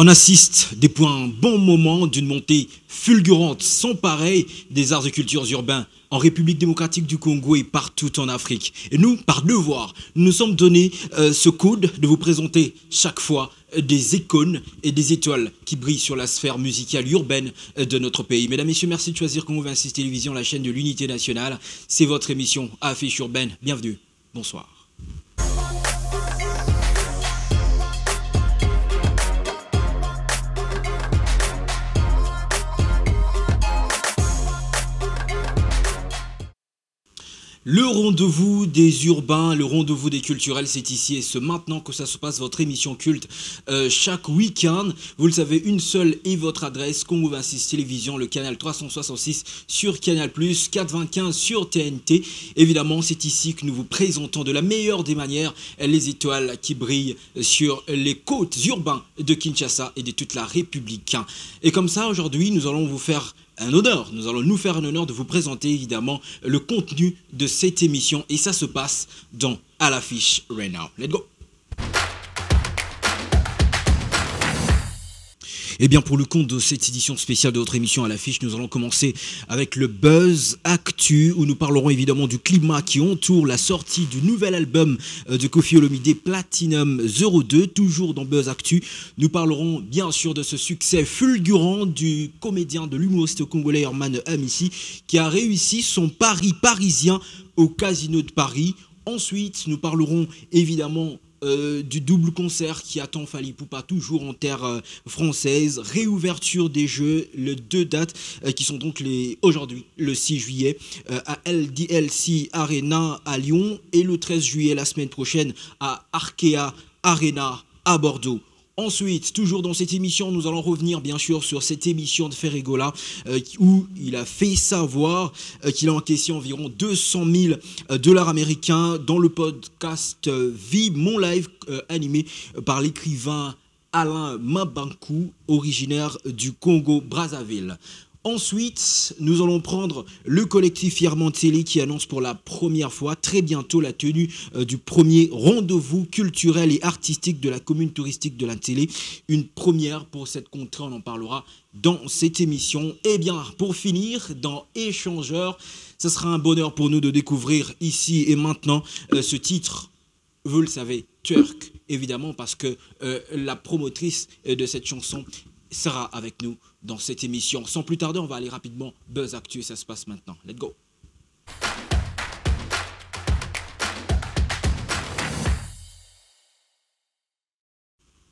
On assiste depuis un bon moment d'une montée fulgurante sans pareil des arts et cultures urbains en République démocratique du Congo et partout en Afrique. Et nous, par devoir, nous nous sommes donné ce code de vous présenter chaque fois des icônes et des étoiles qui brillent sur la sphère musicale urbaine de notre pays. Mesdames, Messieurs, merci de choisir Congo 26 Télévision, la chaîne de l'unité nationale. C'est votre émission Affiche urbaine. Bienvenue. Bonsoir. Le rendez-vous des urbains, le rendez-vous des culturels, c'est ici et c'est maintenant que ça se passe, votre émission culte chaque week-end. Vous le savez, une seule est votre adresse, Congo 26 Télévision, le canal 366 sur Canal+, 425 sur TNT. Évidemment, c'est ici que nous vous présentons de la meilleure des manières les étoiles qui brillent sur les côtes urbains de Kinshasa et de toute la République. Et comme ça, aujourd'hui, nous allons vous faire un honneur. Nous allons nous faire un honneur de vous présenter évidemment le contenu de cette émission et ça se passe dans À l'affiche right now. Let's go. Et bien pour le compte de cette édition spéciale de notre émission À l'affiche, nous allons commencer avec le Buzz Actu où nous parlerons évidemment du climat qui entoure la sortie du nouvel album de Koffi Olomide Platinum 02, toujours dans Buzz Actu. Nous parlerons bien sûr de ce succès fulgurant du comédien, de l'humoriste congolais Herman Amissi qui a réussi son pari parisien au Casino de Paris. Ensuite, nous parlerons évidemment du double concert qui attend Fally Ipupa toujours en terre française, réouverture des jeux, les deux dates qui sont donc aujourd'hui le 6 juillet à LDLC Arena à Lyon et le 13 juillet la semaine prochaine à Arkea Arena à Bordeaux. Ensuite, toujours dans cette émission, nous allons revenir bien sûr sur cette émission de Ferregola où il a fait savoir qu'il a encaissé environ 200 000 dollars américains dans le podcast Vie Mon Live animé par l'écrivain Alain Mabankou, originaire du Congo-Brazzaville. Ensuite, nous allons prendre le collectif Yermantele qui annonce pour la première fois très bientôt la tenue du premier rendez-vous culturel et artistique de la commune touristique de l'Antele. Une première pour cette contrée, on en parlera dans cette émission. Et bien, pour finir, dans Échangeurs, ce sera un bonheur pour nous de découvrir ici et maintenant ce titre, vous le savez, Turk, évidemment, parce que la promotrice de cette chanson sera avec nous dans cette émission. Sans plus tarder, on va aller rapidement Buzz Actu et ça se passe maintenant. Let's go.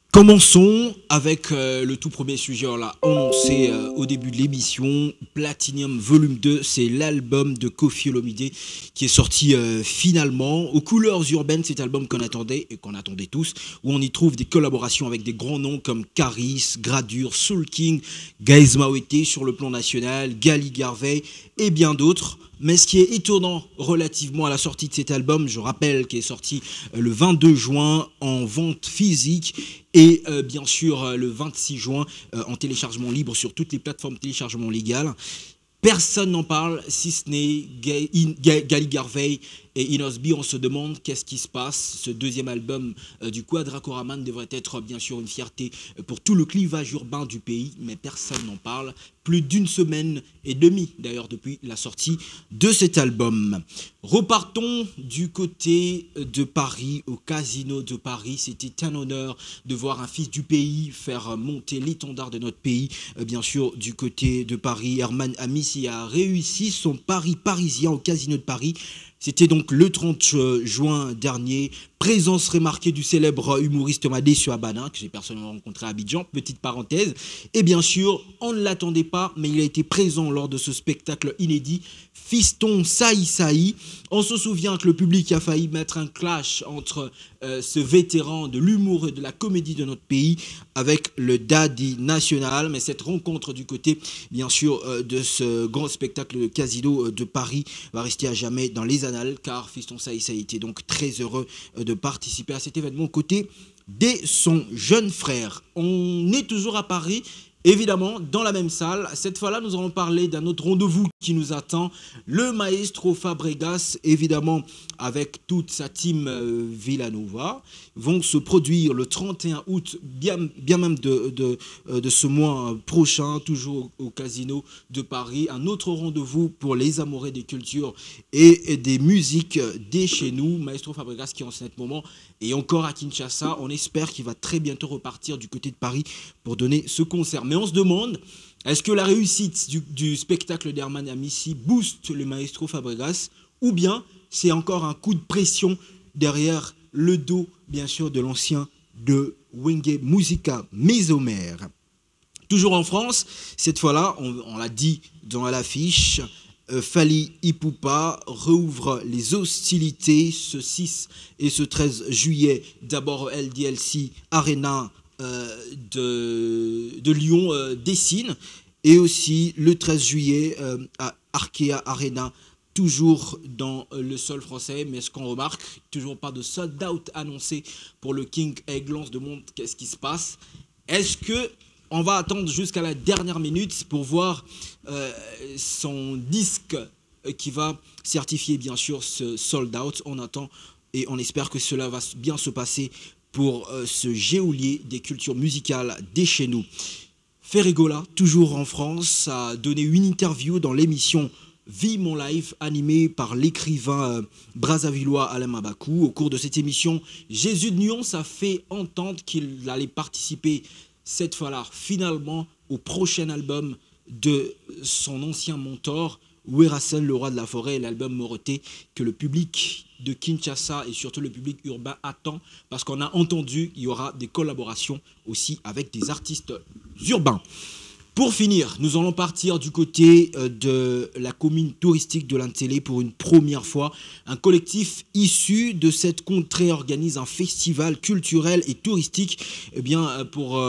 Commençons avec le tout premier sujet, on l'a annoncé au début de l'émission, Platinum Volume 2, c'est l'album de Koffi Olomide qui est sorti finalement aux couleurs urbaines, cet album qu'on attendait et qu'on attendait tous, où on y trouve des collaborations avec des grands noms comme Caris, Gradure, Soul King, Gaëz Mawete sur le plan national, Gali Garvey et bien d'autres. Mais ce qui est étonnant relativement à la sortie de cet album, je rappelle qu'il est sorti le 22 juin en vente physique et bien sûr le 26 juin en téléchargement libre sur toutes les plateformes de téléchargement légales. Personne n'en parle si ce n'est Gali Garvey et Inosbi. On se demande qu'est-ce qui se passe. Ce deuxième album du Quadra Koraman devrait être bien sûr une fierté pour tout le clivage urbain du pays, mais personne n'en parle. Plus d'une semaine et demie d'ailleurs depuis la sortie de cet album. Repartons du côté de Paris, au Casino de Paris. C'était un honneur de voir un fils du pays faire monter l'étendard de notre pays. Bien sûr, du côté de Paris, Herman Amissi a réussi son pari parisien au Casino de Paris. C'était donc le 30 juin dernier. Présence remarquée du célèbre humoriste Madé Suabana, que j'ai personnellement rencontré à Abidjan, petite parenthèse. Et bien sûr, on ne l'attendait pas, mais il a été présent lors de ce spectacle inédit. Fiston Saï Saï. On se souvient que le public a failli mettre un clash entre ce vétéran de l'humour et de la comédie de notre pays avec le Daddy national. Mais cette rencontre du côté, bien sûr, de ce grand spectacle de Casino de Paris va rester à jamais dans les annales, car Fiston Saï Saï était donc très heureux de participer à cet événement aux côtés de son jeune frère. On est toujours à Paris Évidemment, dans la même salle, cette fois-là, nous allons parler d'un autre rendez-vous qui nous attend, le Maestro Fabregas, évidemment, avec toute sa team Villanova, vont se produire le 31 août, bien même de ce mois prochain, toujours au Casino de Paris. Un autre rendez-vous pour les amoureux des cultures et des musiques dès chez nous. Maestro Fabregas qui en ce moment est encore à Kinshasa. On espère qu'il va très bientôt repartir du côté de Paris pour donner ce concert. Mais on se demande, est-ce que la réussite du spectacle d'Herman Amissi booste le Maestro Fabregas ou bien c'est encore un coup de pression derrière le dos, bien sûr, de l'ancien de Wenge Musica Mesomer. Toujours en France, cette fois-là, on l'a dit dans l'affiche, Fally Ipupa rouvre les hostilités ce 6 et ce 13 juillet. D'abord LDLC Arena de Lyon Dessine et aussi le 13 juillet à Arkea Arena, toujours dans le sol français. Mais ce qu'on remarque, toujours pas de sold out annoncé pour le King Egglands de Monde. Qu'est-ce qui se passe? Est-ce que on va attendre jusqu'à la dernière minute pour voir son disque qui va certifier bien sûr ce sold out? On attend et on espère que cela va bien se passer pour ce geôlier des cultures musicales dès chez nous. Ferregola, toujours en France, a donné une interview dans l'émission Vie mon live, animée par l'écrivain brazzavillois Alain Mabakou. Au cours de cette émission, Jésus de Nyons a fait entendre qu'il allait participer cette fois-là, finalement, au prochain album de son ancien mentor, Werasen, le roi de la forêt, l'album Moroté, que le public de Kinshasa et surtout le public urbain attend, parce qu'on a entendu qu'il y aura des collaborations aussi avec des artistes urbains. Pour finir, nous allons partir du côté de la commune touristique de l'Antélé pour une première fois. Un collectif issu de cette contrée organise un festival culturel et touristique pour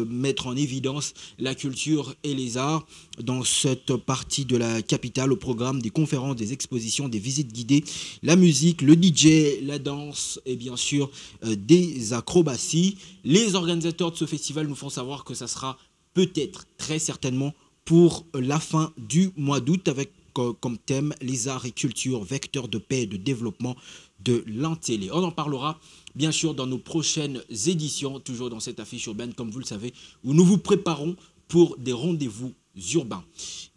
mettre en évidence la culture et les arts dans cette partie de la capitale. Au programme des conférences, des expositions, des visites guidées, la musique, le DJ, la danse et bien sûr des acrobaties. Les organisateurs de ce festival nous font savoir que ça sera peut-être, très certainement, pour la fin du mois d'août, avec comme thème les arts et cultures, vecteurs de paix et de développement de l'Antélé. On en parlera bien sûr dans nos prochaines éditions, toujours dans cette affiche urbaine, comme vous le savez, où nous vous préparons pour des rendez-vous urbains.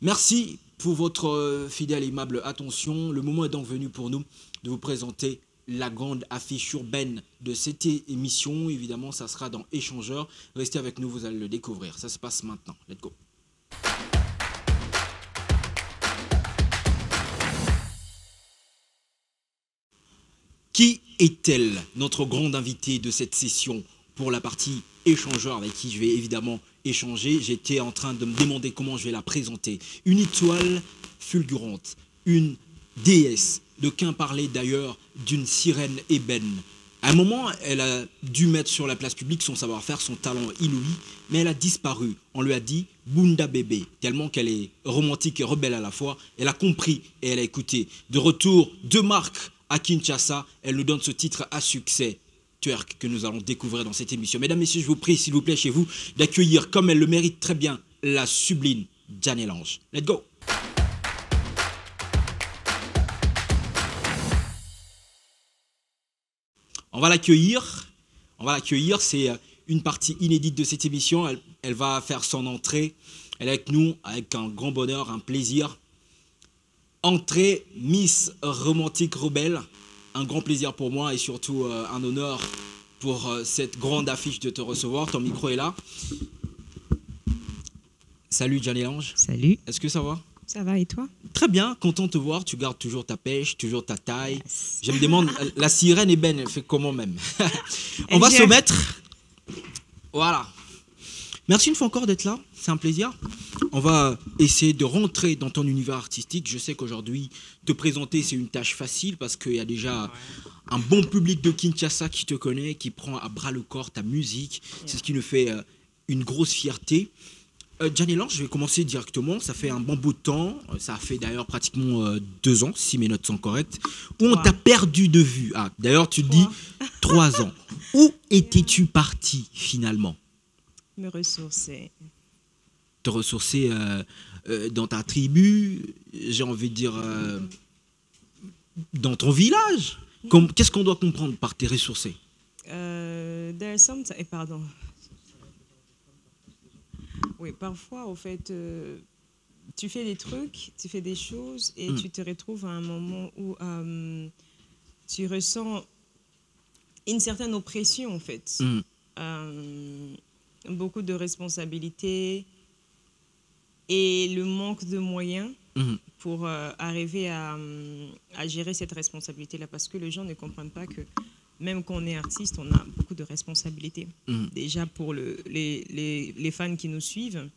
Merci pour votre fidèle et aimable attention. Le moment est donc venu pour nous de vous présenter la grande affiche urbaine de cette émission. Évidemment, ça sera dans Échangeurs. Restez avec nous, vous allez le découvrir. Ça se passe maintenant. Let's go. Qui est-elle, notre grande invitée de cette session pour la partie Échangeurs, avec qui je vais évidemment échanger? J'étais en train de me demander comment je vais la présenter. Une étoile fulgurante, une déesse. D'aucuns parlaient d'ailleurs d'une sirène ébène. À un moment, elle a dû mettre sur la place publique son savoir-faire, son talent inouï, mais elle a disparu. On lui a dit « Bunda bébé », tellement qu'elle est romantique et rebelle à la fois. Elle a compris et elle a écouté. De retour de Marc à Kinshasa, elle nous donne ce titre à succès, Twerk, que nous allons découvrir dans cette émission. Mesdames, messieurs, je vous prie, s'il vous plaît, chez vous, d'accueillir, comme elle le mérite très bien, la sublime Djanneh Lange. Let's go! On va l'accueillir, c'est une partie inédite de cette émission. Elle va faire son entrée. Elle est avec nous avec un grand bonheur, un plaisir. Entrée Miss Romantique Rebelle, un grand plaisir pour moi et surtout un honneur pour cette grande affiche de te recevoir. Ton micro est là. Salut Djanneh Lange. Salut. Est-ce que ça va? Ça va et toi? Très bien, content de te voir. Tu gardes toujours ta pêche, toujours ta taille. Yes. Je me demande, la sirène ébène, elle fait comment même? On va se mettre. Voilà. Merci une fois encore d'être là. C'est un plaisir. On va essayer de rentrer dans ton univers artistique. Je sais qu'aujourd'hui, te présenter, c'est une tâche facile parce qu'il y a déjà un bon public de Kinshasa qui te connaît, qui prend à bras le corps ta musique. C'est ce qui nous fait une grosse fierté. Djanneh Lange, je vais commencer directement. Ça fait un bon bout de temps. Ça a fait d'ailleurs pratiquement 2 ans, si mes notes sont correctes, où on t'a perdu de vue. Ah, d'ailleurs, tu te dis 3 ans. Où étais-tu parti finalement? Me ressourcer. te ressourcer dans ta tribu, j'ai envie de dire dans ton village. Qu'est-ce qu'on doit comprendre par te ressourcer? Pardon. Oui, parfois, au fait, tu fais des trucs, tu fais des choses et tu te retrouves à un moment où tu ressens une certaine oppression, en fait. Beaucoup de responsabilités et le manque de moyens pour arriver à gérer cette responsabilité-là. Parce que les gens ne comprennent pas que même quand on est artiste, on a beaucoup de responsabilités. Déjà pour les fans qui nous suivent,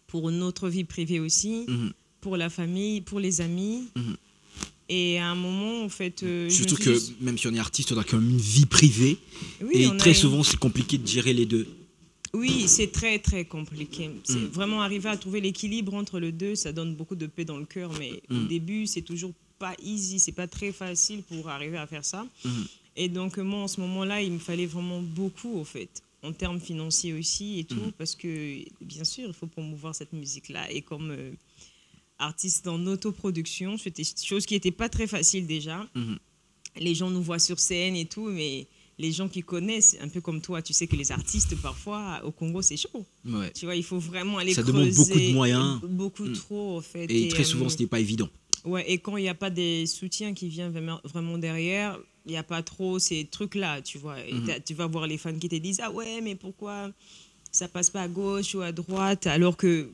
pour notre vie privée aussi, pour la famille, pour les amis. Et à un moment, en fait... Surtout que même si on est artiste, on a quand même une vie privée. Oui, et très souvent, c'est compliqué de gérer les deux. Oui, c'est très, très compliqué. C'est vraiment arriver à trouver l'équilibre entre les deux, ça donne beaucoup de paix dans le cœur. Mais au début, c'est toujours pas easy, c'est pas très facile pour arriver à faire ça. Et donc, moi, en ce moment-là, il me fallait vraiment beaucoup, au fait, en termes financiers aussi et tout, parce que, bien sûr, il faut promouvoir cette musique-là. Et comme artiste en autoproduction, c'était une chose qui n'était pas très facile déjà. Les gens nous voient sur scène et tout, mais les gens qui connaissent, un peu comme toi, tu sais que les artistes, parfois, au Congo, c'est chaud. Ouais. Tu vois, il faut vraiment aller creuser. Ça demande beaucoup de moyens. Beaucoup trop, en fait. Et très souvent, ce n'est pas évident. Ouais, et quand il n'y a pas des soutiens qui viennent vraiment derrière, il n'y a pas trop ces trucs-là, tu vois. Et tu vas voir les fans qui te disent « Ah ouais, mais pourquoi ça passe pas à gauche ou à droite ?» Alors que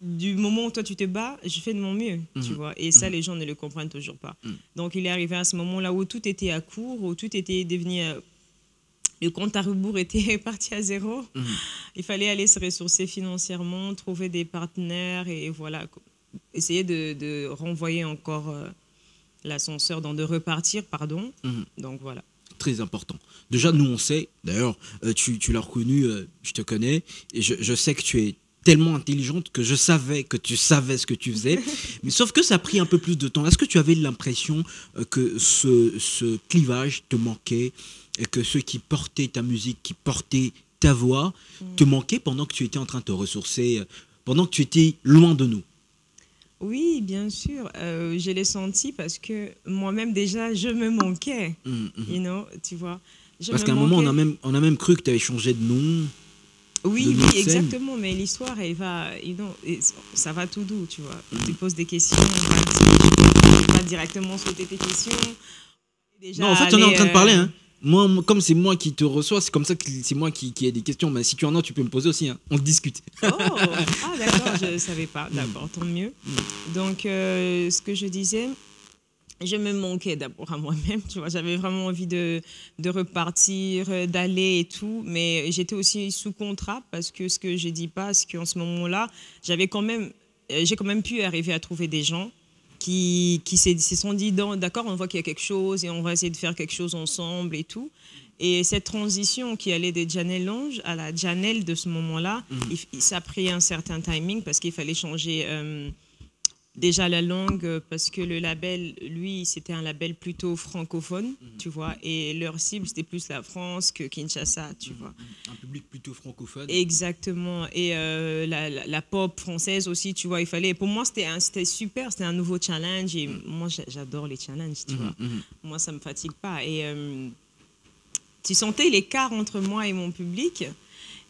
du moment où toi tu te bats, je fais de mon mieux, tu vois. Et ça, les gens ne le comprennent toujours pas. Donc, il est arrivé à ce moment-là où tout était à court, où tout était devenu... le compte à rebours était parti à zéro. Il fallait aller se ressourcer financièrement, trouver des partenaires et voilà, essayer de renvoyer encore l'ascenseur, de repartir, pardon. Donc, voilà. Très important. Déjà, nous, on sait, d'ailleurs, tu l'as reconnu, je te connais, et je sais que tu es tellement intelligente que je savais que tu savais ce que tu faisais, mais sauf que ça a pris un peu plus de temps. Est-ce que tu avais l'impression que ce clivage te manquait et que ceux qui portaient ta musique, qui portaient ta voix, te manquaient pendant que tu étais en train de te ressourcer, pendant que tu étais loin de nous? Oui, bien sûr. Je l'ai senti parce que moi-même, déjà, je me manquais. You know, tu vois. Parce qu'à un moment, on a même cru que tu avais changé de nom. Oui, exactement, mais l'histoire, elle va, ça va tout doux, tu vois. Tu poses des questions, pas directement sauter tes questions. Déjà, non, en fait, on est en train de parler, hein. Moi, comme c'est moi qui te reçois, c'est comme ça que c'est moi qui ai des questions. Mais si tu en as, tu peux me poser aussi, hein. On discute. Oh, ah d'accord, je ne savais pas. D'accord, tant mieux. Donc, ce que je disais... Je me manquais d'abord à moi-même, tu vois, j'avais vraiment envie de repartir, d'aller et tout, mais j'étais aussi sous contrat parce que ce que je dis pas, c'est qu'en ce moment-là, j'ai quand même pu arriver à trouver des gens qui se sont dit, d'accord, on voit qu'il y a quelque chose et on va essayer de faire quelque chose ensemble et tout. Et cette transition qui allait de Janelle Lange à la Janelle de ce moment-là, ça a pris un certain timing parce qu'il fallait changer... déjà la langue, parce que le label, lui, c'était un label plutôt francophone, tu vois, et leur cible, c'était plus la France que Kinshasa, tu vois. Un public plutôt francophone. Exactement, et la pop française aussi, tu vois, il fallait... Pour moi, c'était super, c'était un nouveau challenge, et moi, j'adore les challenges, tu vois. Moi, ça ne me fatigue pas, et tu sentais l'écart entre moi et mon public.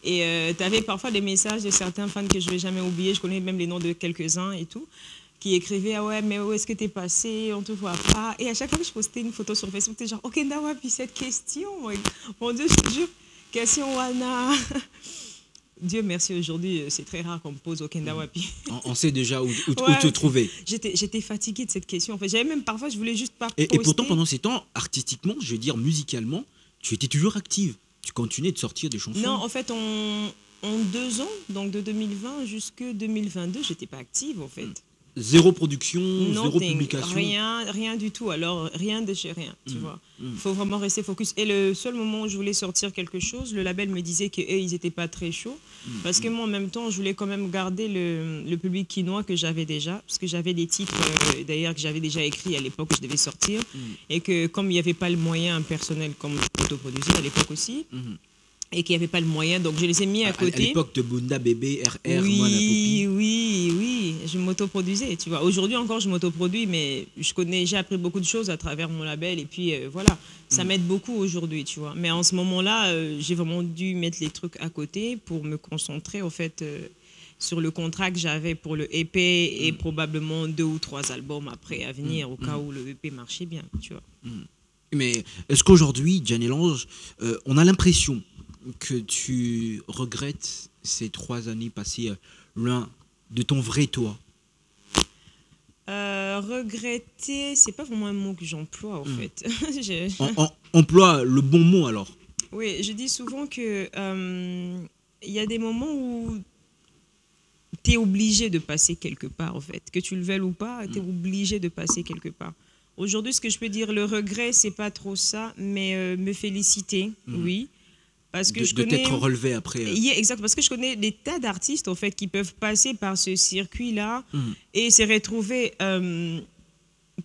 Et tu avais parfois des messages de certains fans que je ne vais jamais oublier, je connais même les noms de quelques-uns et tout, qui écrivaient « Ah ouais, mais où est-ce que t'es passé? On te voit pas. » Et à chaque fois que je postais une photo sur Facebook, c'était genre « Ok, Ndawa, puis cette question, mon Dieu, je te jure, question wana. » Dieu merci, aujourd'hui, c'est très rare qu'on me pose « Ok, Ndawa, puis. » On sait déjà où te trouver. J'étais fatiguée de cette question. En fait, j'avais même parfois, je voulais juste pas poster. Et pourtant, pendant ces temps, artistiquement, je veux dire musicalement, tu étais toujours active. Tu continuais de sortir des chansons. Non, en fait, en 2 ans, donc de 2020 jusqu'à 2022, j'étais pas active, en fait. Zéro production, zéro publication. Rien du tout. Alors, rien de chez rien, tu vois. Il faut vraiment rester focus. Et le seul moment où je voulais sortir quelque chose, le label me disait qu'eux, ils n'étaient pas très chauds. Parce que moi, en même temps, je voulais quand même garder le public quinois que j'avais déjà. Parce que j'avais des titres, d'ailleurs, que j'avais déjà écrits à l'époque où je devais sortir. Et que comme il n'y avait pas le moyen personnel, comme autoproduire à l'époque aussi, et qui n'avaient pas le moyen. Donc, je les ai mis à côté. À l'époque de Bunda Bébé, RR, Oui, Moana Poppy. oui, je m'autoproduisais, tu vois. Aujourd'hui encore, je m'autoproduis, mais j'ai appris beaucoup de choses à travers mon label, et puis voilà, ça m'aide beaucoup aujourd'hui, tu vois. Mais en ce moment-là, j'ai vraiment dû mettre les trucs à côté pour me concentrer, en fait, sur le contrat que j'avais pour le EP et probablement 2 ou 3 albums après à venir, au cas où le EP marchait bien, tu vois. Mais est-ce qu'aujourd'hui, Janelle Ange, on a l'impression que tu regrettes ces 3 années passées loin de ton vrai toi? Regretter, c'est pas vraiment un mot que j'emploie, en fait. Emploie le bon mot alors. Oui, je dis souvent que il y a des moments où tu es obligé de passer quelque part, en fait. Que tu le veuilles ou pas, tu es obligé de passer quelque part. Aujourd'hui, ce que je peux dire, le regret, c'est pas trop ça, mais me féliciter, oui. Parce que je connais... De t'être relevé après. Exact, parce que je connais des tas d'artistes, en fait, qui peuvent passer par ce circuit-là et se retrouver...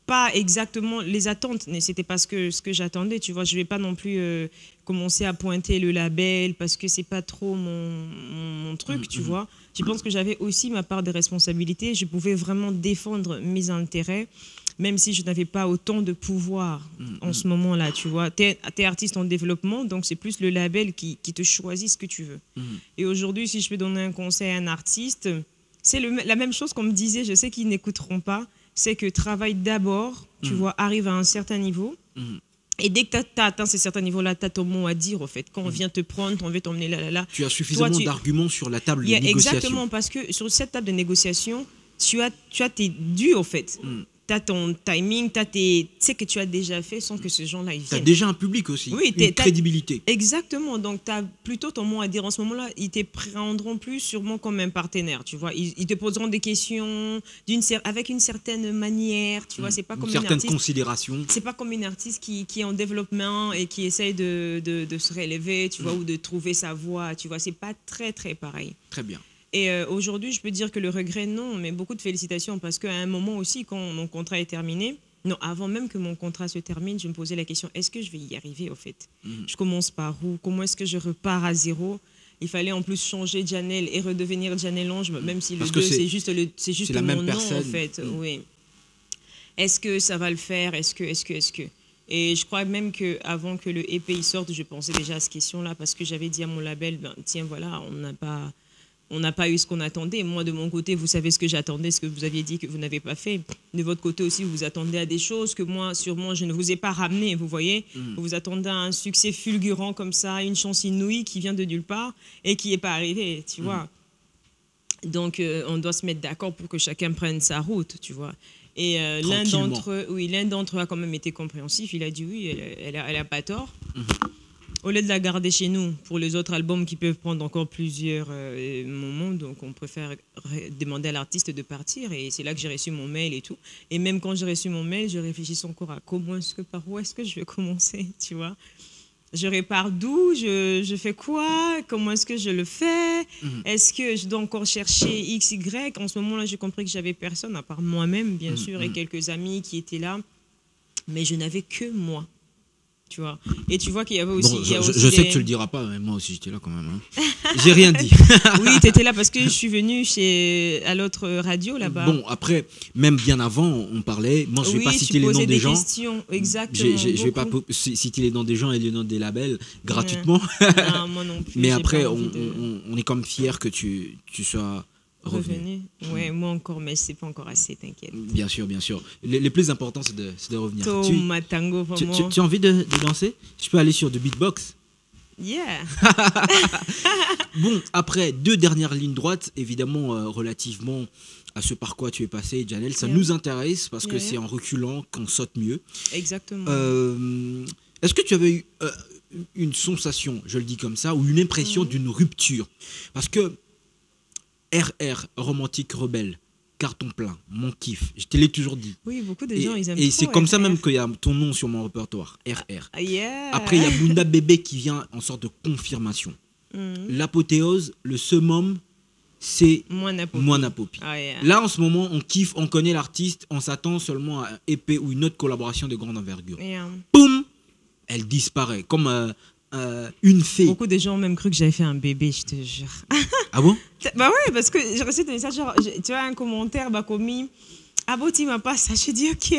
pas exactement les attentes, mais c'était pas ce que j'attendais, tu vois. Je vais pas non plus commencer à pointer le label parce que c'est pas trop mon truc, tu vois. Je pense que j'avais aussi ma part de responsabilité. Je pouvais vraiment défendre mes intérêts, même si je n'avais pas autant de pouvoir en ce moment-là, tu vois. T'es artiste en développement, donc c'est plus le label qui te choisit ce que tu veux. Et aujourd'hui, si je peux donner un conseil à un artiste, c'est la même chose qu'on me disait, je sais qu'ils n'écouteront pas, c'est que travaille d'abord, tu vois, arrive à un certain niveau. Et dès que tu as atteint ces certains niveaux-là, tu as ton mot à dire, au fait. Quand on vient te prendre, on veut t'emmener là. Tu as suffisamment d'arguments sur la table de négociation. Exactement, parce que sur cette table de négociation, tu as tes dus, au fait. Tu as ton timing, tu sais que tu as déjà fait sans que ces gens-là viennent. Tu as déjà un public aussi, une crédibilité. Exactement, donc tu as plutôt ton mot à dire en ce moment-là. Ils te prendront plus sûrement comme un partenaire, tu vois. Ils te poseront des questions avec une certaine manière, tu vois. C'est pas comme une certaine considération. C'est pas comme une artiste qui est en développement et qui essaye de se relever, tu vois, ou de trouver sa voix, tu vois. C'est pas très, très pareil. Très bien. Et aujourd'hui, je peux dire que le regret, non, mais beaucoup de félicitations parce qu'à un moment aussi, quand mon contrat est terminé, non, avant même que mon contrat se termine, je me posais la question, est-ce que je vais y arriver au fait? Je commence par où? Comment est-ce que je repars à zéro? Il fallait en plus changer Janelle et redevenir Janelle Ange, même si le 2, c'est juste la mon même nom personne. en fait. Oui. Est-ce que ça va le faire? Est-ce que? Et je crois même qu'avant que le EP sorte, je pensais déjà à cette question-là parce que j'avais dit à mon label, tiens, voilà, on n'a pas eu ce qu'on attendait. Moi, de mon côté, vous savez ce que j'attendais, ce que vous aviez dit que vous n'avez pas fait. De votre côté aussi, vous vous attendez à des choses que moi, sûrement, je ne vous ai pas ramenées, vous voyez. Vous vous attendez à un succès fulgurant comme ça, une chance inouïe qui vient de nulle part et qui n'est pas arrivée, tu vois. Donc, on doit se mettre d'accord pour que chacun prenne sa route, tu vois. Et l'un d'entre eux a quand même été compréhensif. Il a dit oui, elle a pas tort. Au lieu de la garder chez nous pour les autres albums qui peuvent prendre encore plusieurs moments, donc on préfère demander à l'artiste de partir. Et c'est là que j'ai reçu mon mail et tout. Et même quand j'ai reçu mon mail, je réfléchissais encore à par où est-ce que je vais commencer, tu vois. Je repars d'où, je fais quoi, comment est-ce que je le fais, est-ce que je dois encore chercher X, Y. En ce moment-là, j'ai compris que j'avais personne, à part moi-même, bien sûr, et quelques amis qui étaient là. Mais je n'avais que moi. Tu vois. Et tu vois qu'il y avait aussi... Bon, je sais que tu le diras pas, mais moi aussi j'étais là quand même. Hein. J'ai rien dit. Oui, tu étais là parce que je suis venue à l'autre radio là-bas. Bon, après, même bien avant, on parlait. Moi, je ne vais pas citer les noms des gens. Exactement. Je ne vais pas citer les noms des gens et les noms des labels gratuitement. Non, moi non plus. Mais après, on est comme fiers que tu sois revenu. Ouais, moi encore, mais c'est pas encore assez, t'inquiète. Bien sûr, bien sûr. Le plus important, c'est de revenir. Tango, vraiment. Tu as envie de danser? Je peux aller sur du beatbox? Yeah. Bon, après 2 dernières lignes droites, évidemment, relativement à ce par quoi tu es passé, Janelle, ça nous intéresse parce que c'est en reculant qu'on saute mieux. Exactement. Est-ce que tu avais eu une sensation, je le dis comme ça, ou une impression d'une rupture? Parce que RR, romantique rebelle, carton plein, mon kiff, je te l'ai toujours dit. Oui, beaucoup de gens, ils aiment et trop c'est comme RR. ça même qu'il y a ton nom sur mon répertoire, RR. Yeah. Après, il y a Bunda Bébé qui vient en sorte de confirmation. L'apothéose, le summum, c'est Moana Poppy. Là, en ce moment, on kiffe, on connaît l'artiste, on s'attend seulement à un EP ou une autre collaboration de grande envergure. Boum, elle disparaît, comme une fée. Beaucoup de gens ont même cru que j'avais fait un bébé, je te jure. Ah bon? Bah ouais, parce que j'ai reçu des messages, genre, tu vois, un commentaire, bah, commis. Ah bon, tu m'as pas ça, j'ai dit ok.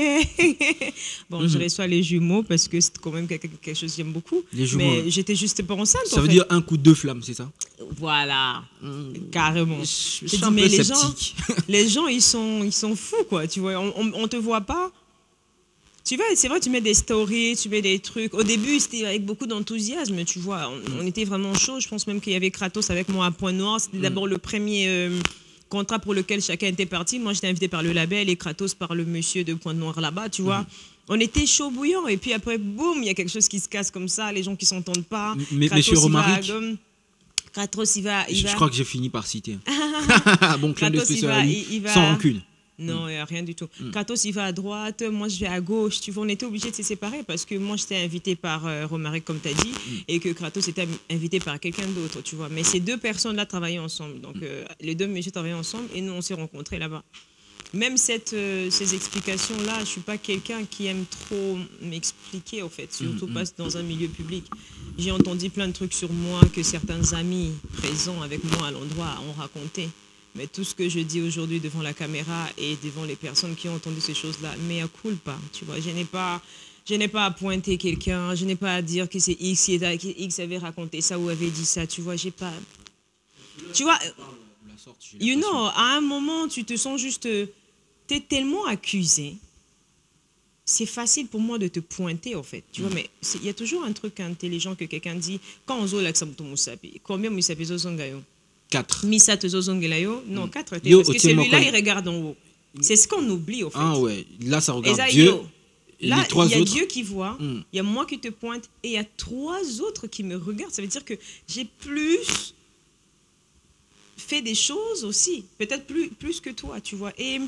Bon, je reçois les jumeaux parce que c'est quand même quelque chose que j'aime beaucoup. Les jumeaux, Mais ouais. j'étais juste pas enceinte. Ça veut dire un coup de deux flammes, c'est ça? Voilà, carrément. Je Je suis dis, un mais peu les gens, sceptique. les gens, ils sont fous, quoi. Tu vois, on te voit pas. Tu vois, c'est vrai, tu mets des stories, tu mets des trucs. Au début, c'était avec beaucoup d'enthousiasme, tu vois. On était vraiment chaud. Je pense même qu'il y avait Kratos avec moi à Point Noir. C'était d'abord le premier contrat pour lequel chacun était parti. Moi, j'étais invité par le label et Kratos par le monsieur de Point Noir là-bas, tu vois. On était chaud bouillant. Et puis après, boum, il y a quelque chose qui se casse comme ça. Les gens qui s'entendent pas. Mais Kratos, monsieur il va à Romaric, Gomme. Kratos, il va. je crois que j'ai fini par citer. Bon, clin d'œil Kratos, spécial à lui, il va. sans rancune. Non, rien du tout. Kratos, il va à droite, moi, je vais à gauche. Tu vois, on était obligés de se séparer parce que moi, j'étais invité par Romaric, comme tu as dit, et que Kratos était invité par quelqu'un d'autre, tu vois. Mais ces deux personnes-là travaillaient ensemble. Donc, les deux messieurs travaillaient ensemble et nous, on s'est rencontrés là-bas. Même ces explications-là, je ne suis pas quelqu'un qui aime trop m'expliquer, en fait, surtout pas dans un milieu public. J'ai entendu plein de trucs sur moi que certains amis présents avec moi à l'endroit ont raconté. Mais tout ce que je dis aujourd'hui devant la caméra et devant les personnes qui ont entendu ces choses-là, mais à culpa, tu vois. Je n'ai pas à pointer quelqu'un, je n'ai pas à dire que c'est X qui X avait raconté ça ou avait dit ça, tu vois. J'ai pas. Tu vois, you know, à un moment, tu te sens juste. T'es tellement accusé. C'est facile pour moi de te pointer, en fait. Tu vois, mais il y a toujours un truc intelligent que quelqu'un dit. Quand on zo l'accent de Moussapi, combien Moussapi Zozongayo? 4. Misa Tozozongelayo, non, 4. Yo, Parce que Otieno celui-là, Koi. il regarde en haut. C'est ce qu'on oublie, au fait. Ah ouais, là ça Et regarde ça, Dieu. yo, Et là, les trois il y a autres. Dieu qui voit, il y a moi qui te pointe, et il y a 3 autres qui me regardent. Ça veut dire que j'ai plus fait des choses aussi, peut-être plus que toi, tu vois. Et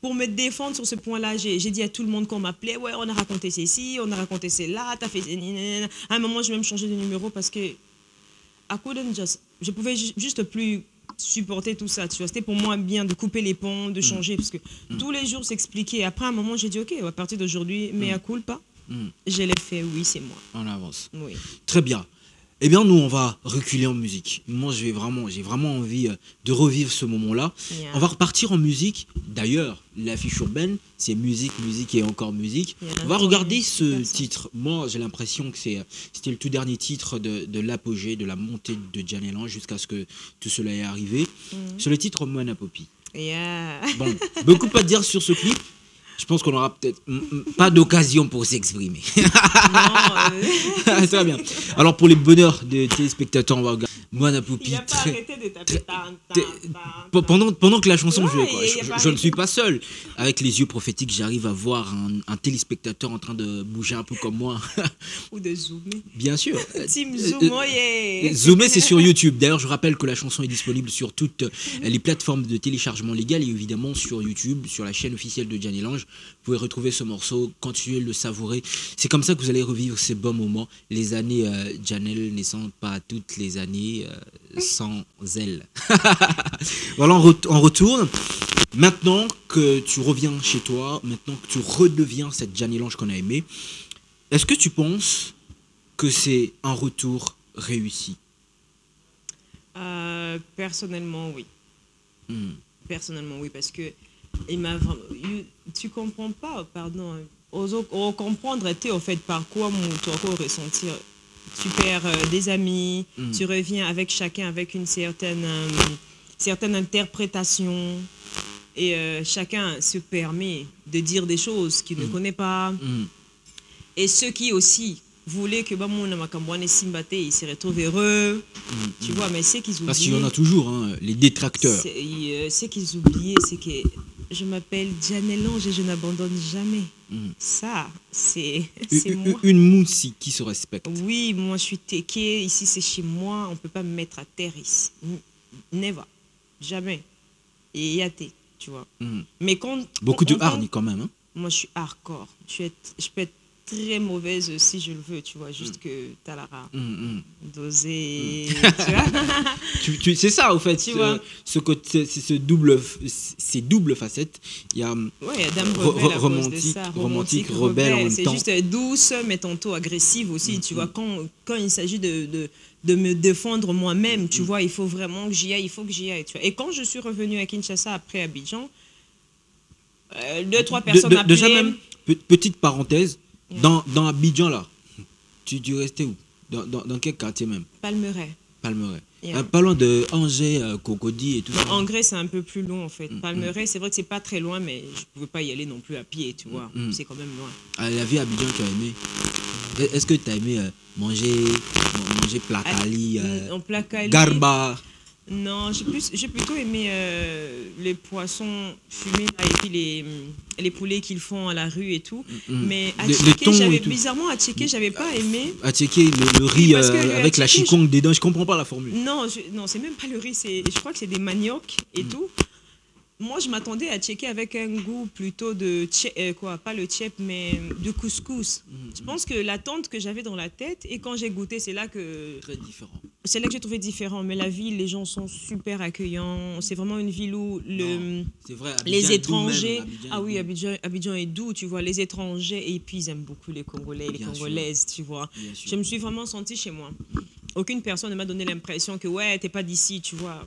pour me défendre sur ce point-là, j'ai dit à tout le monde qu'on m'appelait, ouais, on a raconté ceci, on a raconté cela, t'as fait... À un moment, j'ai même changé de numéro parce que je pouvais juste plus supporter tout ça, tu vois. C'était pour moi bien de couper les ponts, de changer, parce que tous les jours s'expliquer. Après un moment, j'ai dit, ok, à partir d'aujourd'hui, mais à culpa, je l'ai fait, oui, c'est moi. On avance. Oui. Très bien. Eh bien, nous, on va reculer en musique. Moi, j'ai vraiment envie de revivre ce moment-là. Yeah. On va repartir en musique. D'ailleurs, l'affiche urbaine, c'est musique, musique et encore musique. Yeah, On va regarder ce personne. titre. Moi, j'ai l'impression que c'était le tout dernier titre de l'apogée, de la montée de Djanel Ange jusqu'à ce que tout cela est arrivé. C'est le titre Moana Poppy. Yeah. Bon, beaucoup à dire sur ce clip. Je pense qu'on aura peut-être pas d'occasion pour s'exprimer. Non, Très bien. Alors pour les bonheurs des téléspectateurs, on va regarder Moana Poppy. il n'a pas arrêté de taper. Pendant que la chanson Ouais, jouait, quoi. il a pas Je ne arrêté. suis pas seul. Avec les yeux prophétiques, j'arrive à voir un téléspectateur en train de bouger un peu comme moi. Ou de zoomer. Bien sûr. Team Zoom, oh yeah. Zoomer, c'est sur YouTube. D'ailleurs, je rappelle que la chanson est disponible sur toutes les plateformes de téléchargement légal et évidemment sur YouTube, sur la chaîne officielle de Djanel Ange. Vous pouvez retrouver ce morceau, continuer de le savourer. C'est comme ça que vous allez revivre ces bons moments. Les années Djanel ne sont pas toutes les années sans elle. Voilà, on retourne. Maintenant que tu reviens chez toi, maintenant que tu redeviens cette Djanel Ange qu'on a aimée, est-ce que tu penses que c'est un retour réussi? Personnellement, oui. Personnellement, oui, parce que tu comprends pas, pardon. On comprendre était au fait par quoi tu vas ressentir. Tu perds des amis, tu reviens avec chacun avec une certaine interprétation et chacun se permet de dire des choses qu'il ne connaît pas. Et ceux qui aussi voulaient que ils se retrouvent heureux, tu vois, mais c'est qu'ils oublient. Parce qu'il y en a toujours, hein, les détracteurs. Ce qu'ils oubliaient, c'est que je m'appelle Djanel Ange et je n'abandonne jamais. Ça, c'est moi. Une moussi qui se respecte. Oui, moi je suis téké, ici c'est chez moi, on ne peut pas me mettre à terre ici. Never. Jamais. Et yaté, tu vois. Mais quand... Beaucoup de hargne quand même. Hein. Moi je suis hardcore. Je peux être très mauvaise si je le veux, tu vois, juste que t'as la doser, C'est ça, au fait, tu vois. ce côté, ces doubles facettes. Il y a Ouais, il y a Dame Rebelle à cause de ça. romantique, rebelle en même c'est temps. juste douce, mais tantôt agressive aussi, tu vois. Quand il s'agit de me défendre moi-même, tu vois, il faut vraiment que j'y aille, il faut que j'y aille, tu vois. Et quand je suis revenue à Kinshasa après Abidjan, 2-3 personnes Déjà appelaient. même, petite parenthèse, dans Abidjan, là, tu restais où? Dans quel quartier même? Palmeraie. Palmeraie. Yeah. Pas loin de Angers, Cocody et tout ça. Angers, c'est un peu plus loin en fait. Palmeraie, c'est vrai que c'est pas très loin, mais je pouvais pas y aller non plus à pied, tu vois. C'est quand même loin. Ah, la vie à Abidjan, tu as aimé? Est-ce que tu as aimé manger placali, En placali. garba? Non, j'ai plutôt aimé les poissons fumés là, et puis les poulets qu'ils font à la rue et tout. Mais à Tchéké, bizarrement, à Tchéké, j'avais pas aimé. À Tchéké, le riz avec la chikongue dedans, je comprends pas la formule. Non, c'est même pas le riz, je crois que c'est des maniocs et tout. Moi, je m'attendais à checker avec un goût plutôt de pas le tchèp, mais de couscous. Je pense que l'attente que j'avais dans la tête, et quand j'ai goûté, c'est là que... Très différent. C'est là que j'ai trouvé différent. Mais la ville, les gens sont super accueillants. C'est vraiment une ville où c'est vrai, les étrangers... Abidjan Abidjan est doux, tu vois. Les étrangers, et puis ils aiment beaucoup les Congolais, les Congolaises, tu vois. Je me suis vraiment sentie chez moi. Aucune personne ne m'a donné l'impression que, ouais, t'es pas d'ici, tu vois.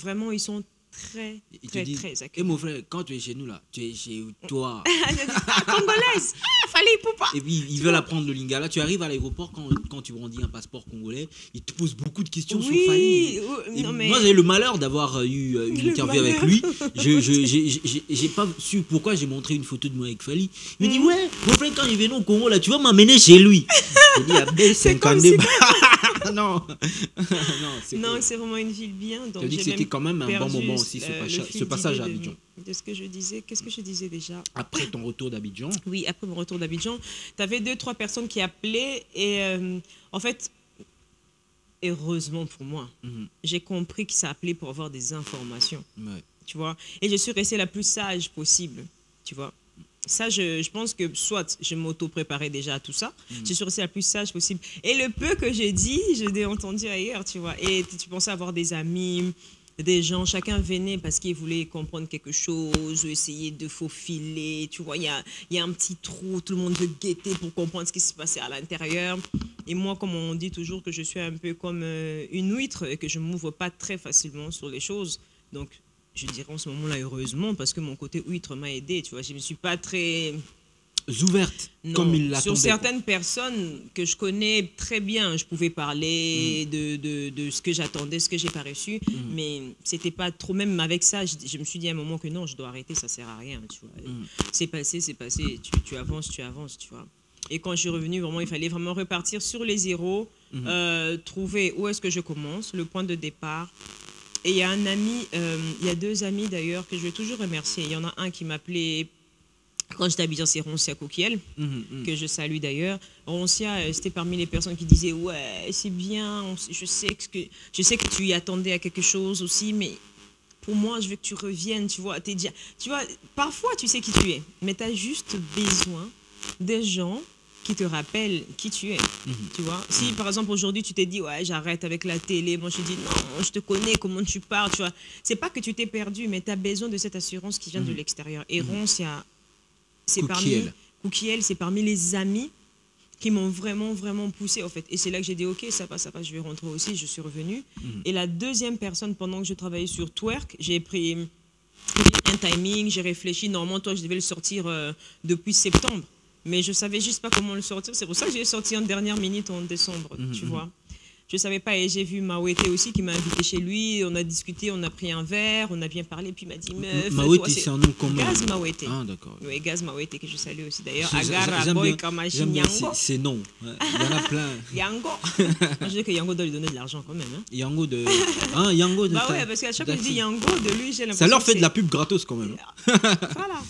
Vraiment, ils sont très accueillis. Et mon frère, quand tu es chez nous là, tu es chez toi. Congolaise, fallait pas. Et puis ils veulent apprendre le lingala. Tu arrives à l'aéroport quand tu brandis un passeport congolais, ils te posent beaucoup de questions sur Fally. Moi j'ai le malheur d'avoir eu une interview avec lui. J'ai pas su pourquoi j'ai montré une photo de moi avec Fally. Il me dit ouais, mon frère quand il vient au Congo là, tu vas m'amener chez lui. Je dis ah, c'est comme si... non, c'est vraiment une ville bien. Donc je dis que c'était quand même un bon moment aussi ce passage à Abidjan. De ce que je disais, qu'est-ce que je disais déjà? Après ton retour d'Abidjan? Oui, après mon retour d'Abidjan, tu avais 2-3 personnes qui appelaient et en fait, heureusement pour moi, j'ai compris que ça appelait pour avoir des informations. Ouais. Tu vois? Et je suis restée la plus sage possible, tu vois? Ça, je pense que soit je m'auto-préparais déjà à tout ça, je suis restée la plus sage possible. Et le peu que j'ai dit, je l'ai entendu ailleurs, tu vois. Et tu pensais avoir des amis, des gens, chacun venait parce qu'il voulait comprendre quelque chose, essayer de faufiler, tu vois. Il y a un petit trou, tout le monde veut guetter pour comprendre ce qui se passait à l'intérieur. Et moi, comme on dit toujours que je suis un peu comme une huître et que je ne m'ouvre pas très facilement sur les choses, donc... Je dirais en ce moment-là, heureusement, parce que mon côté huître m'a aidé, tu vois. Je ne me suis pas très... ouverte, comme il l'attendaient. Sur certaines personnes que je connais très bien, je pouvais parler de ce que j'attendais, ce que je n'ai pas reçu, mais ce n'était pas trop... Même avec ça, je me suis dit à un moment que non, je dois arrêter, ça ne sert à rien, tu vois. C'est passé, tu avances, tu vois. Et quand je suis revenue, vraiment, il fallait vraiment repartir sur les zéros, trouver où est-ce que je commence, le point de départ. Et il y a un ami, il y a 2 amis d'ailleurs que je vais toujours remercier. Il y en a un qui m'appelait, quand j'étais à Abidjan, c'est Roncia Coquiel, que je salue d'ailleurs. Roncia, c'était parmi les personnes qui disaient « Ouais, c'est bien, je sais que tu y attendais à quelque chose aussi, mais pour moi, je veux que tu reviennes, tu vois. Tu vois, parfois, tu sais qui tu es, mais tu as juste besoin des gens qui te rappelle qui tu es, tu vois. Si, par exemple, aujourd'hui, tu t'es dit, ouais, j'arrête avec la télé, moi, je te dis, non, je te connais, comment tu parles, tu vois. C'est pas que tu t'es perdu, mais tu as besoin de cette assurance qui vient de l'extérieur. Et Roncia, c'est parmi les amis qui m'ont vraiment, vraiment poussé, en fait. Et c'est là que j'ai dit, OK, ça passe, je vais rentrer aussi, je suis revenue. Et la deuxième personne, pendant que je travaillais sur Twerk, j'ai pris un timing, j'ai réfléchi. Normalement, toi, je devais le sortir depuis septembre. Mais je ne savais juste pas comment le sortir. C'est pour ça que j'ai sorti en dernière minute en décembre, tu vois. Je ne savais pas et j'ai vu Mawete aussi qui m'a invité chez lui. On a discuté, on a pris un verre, on a bien parlé. Puis il m'a dit, meuf, Mawete, c'est un nom commun. Gaz Mawete. Ah, d'accord. Oui, Gaz Mawete que je salue aussi d'ailleurs. Agar, Boy, Kamashi, Yango. C'est non. Il y en a plein. Yango. Je dis que Yango doit lui donner de l'argent quand même. Hein. Yango de... Hein, Yango de... Bah ouais, parce qu'à chaque fois que je dis Yango de lui, j'ai l'impression ça leur fait de la pub gratos quand même. Voilà.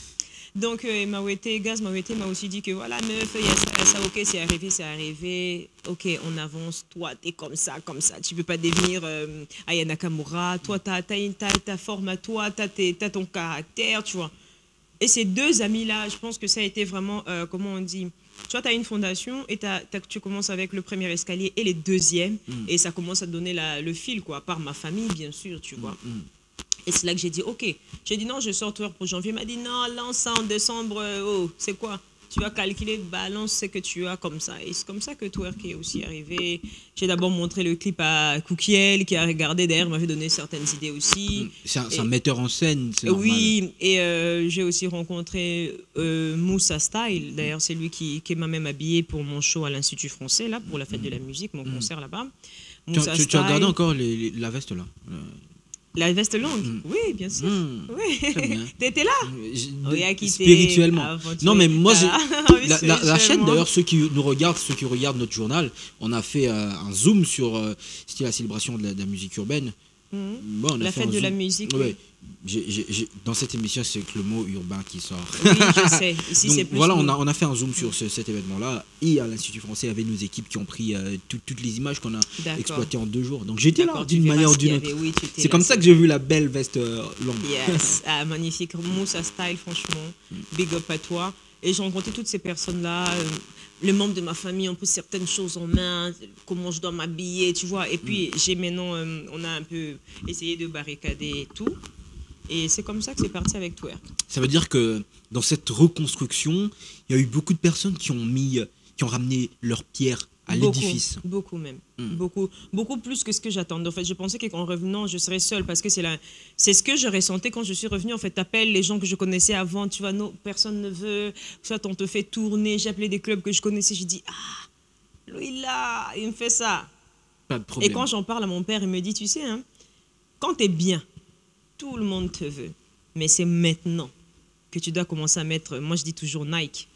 Donc, Gaz Mawete m'a aussi dit que voilà, meuf, il y a ça, ok, c'est arrivé, ok, on avance, toi, t'es comme ça, tu peux pas devenir Aya Nakamura, toi, t'as ta forme à toi, t'as ton caractère, tu vois. Et ces 2 amis-là, je pense que ça a été vraiment, comment on dit, Tu vois, tu as une fondation et tu commences avec le premier escalier et les deuxièmes et ça commence à donner le fil, quoi, à part ma famille, bien sûr, tu vois. Et c'est là que j'ai dit, ok. J'ai dit, non, je sors twerk pour janvier. Il m'a dit, non, lance ça en décembre. Oh, c'est quoi? Tu vas calculer, balance ce que tu as comme ça. Et c'est comme ça que twerk est aussi arrivé. J'ai d'abord montré le clip à Cookiel, qui a regardé derrière, m'avait donné certaines idées aussi. C'est un metteur en scène, c'est normal. Oui, et j'ai aussi rencontré Moussa Style. D'ailleurs, c'est lui qui m'a même habillé pour mon show à l'Institut français, là, pour la fête de la musique, mon concert là-bas. Tu as regardé encore la veste là? La veste longue, oui, bien sûr. Oui. T'étais là? Oui, spirituellement. Non, mais moi, la chaîne, d'ailleurs, ceux qui nous regardent, ceux qui regardent notre journal, on a fait un zoom sur c'était la célébration de la musique urbaine. Bon, la fête de la musique. Ouais. Dans cette émission, c'est que le mot urbain qui sort. Oui, je sais. Ici, donc, c'est plus voilà, on a fait un zoom sur cet événement-là. Et à l'Institut français, il y avait nos équipes qui ont pris toutes les images qu'on a exploitées en 2 jours. Donc j'étais là d'une manière ou d'une autre. Oui, c'est comme ça que j'ai vu la belle veste longue. Yes, magnifique. Moussa Style, franchement. Big up à toi. Et j'ai rencontré toutes ces personnes-là. Les membres de ma famille ont pris certaines choses en main, comment je dois m'habiller, tu vois. Et puis, maintenant, on a un peu essayé de barricader tout. Et c'est comme ça que c'est parti avec twerk. Ça veut dire que dans cette reconstruction, il y a eu beaucoup de personnes qui ont ramené leur pierre à l'édifice. Beaucoup même. Beaucoup plus que ce que j'attendais. En fait, je pensais qu'en revenant, je serais seule parce que c'est ce que je ressentais quand je suis revenue. En fait, t'appelles les gens que je connaissais avant, tu vois, non, personne ne veut. Soit on te fait tourner. J'ai appelé des clubs que je connaissais. Je dis, lui là, il me fait ça. Pas de problème. Et quand j'en parle à mon père, il me dit, tu sais, hein, quand t'es bien, tout le monde te veut. Mais c'est maintenant que tu dois commencer à mettre, moi je dis toujours Nike.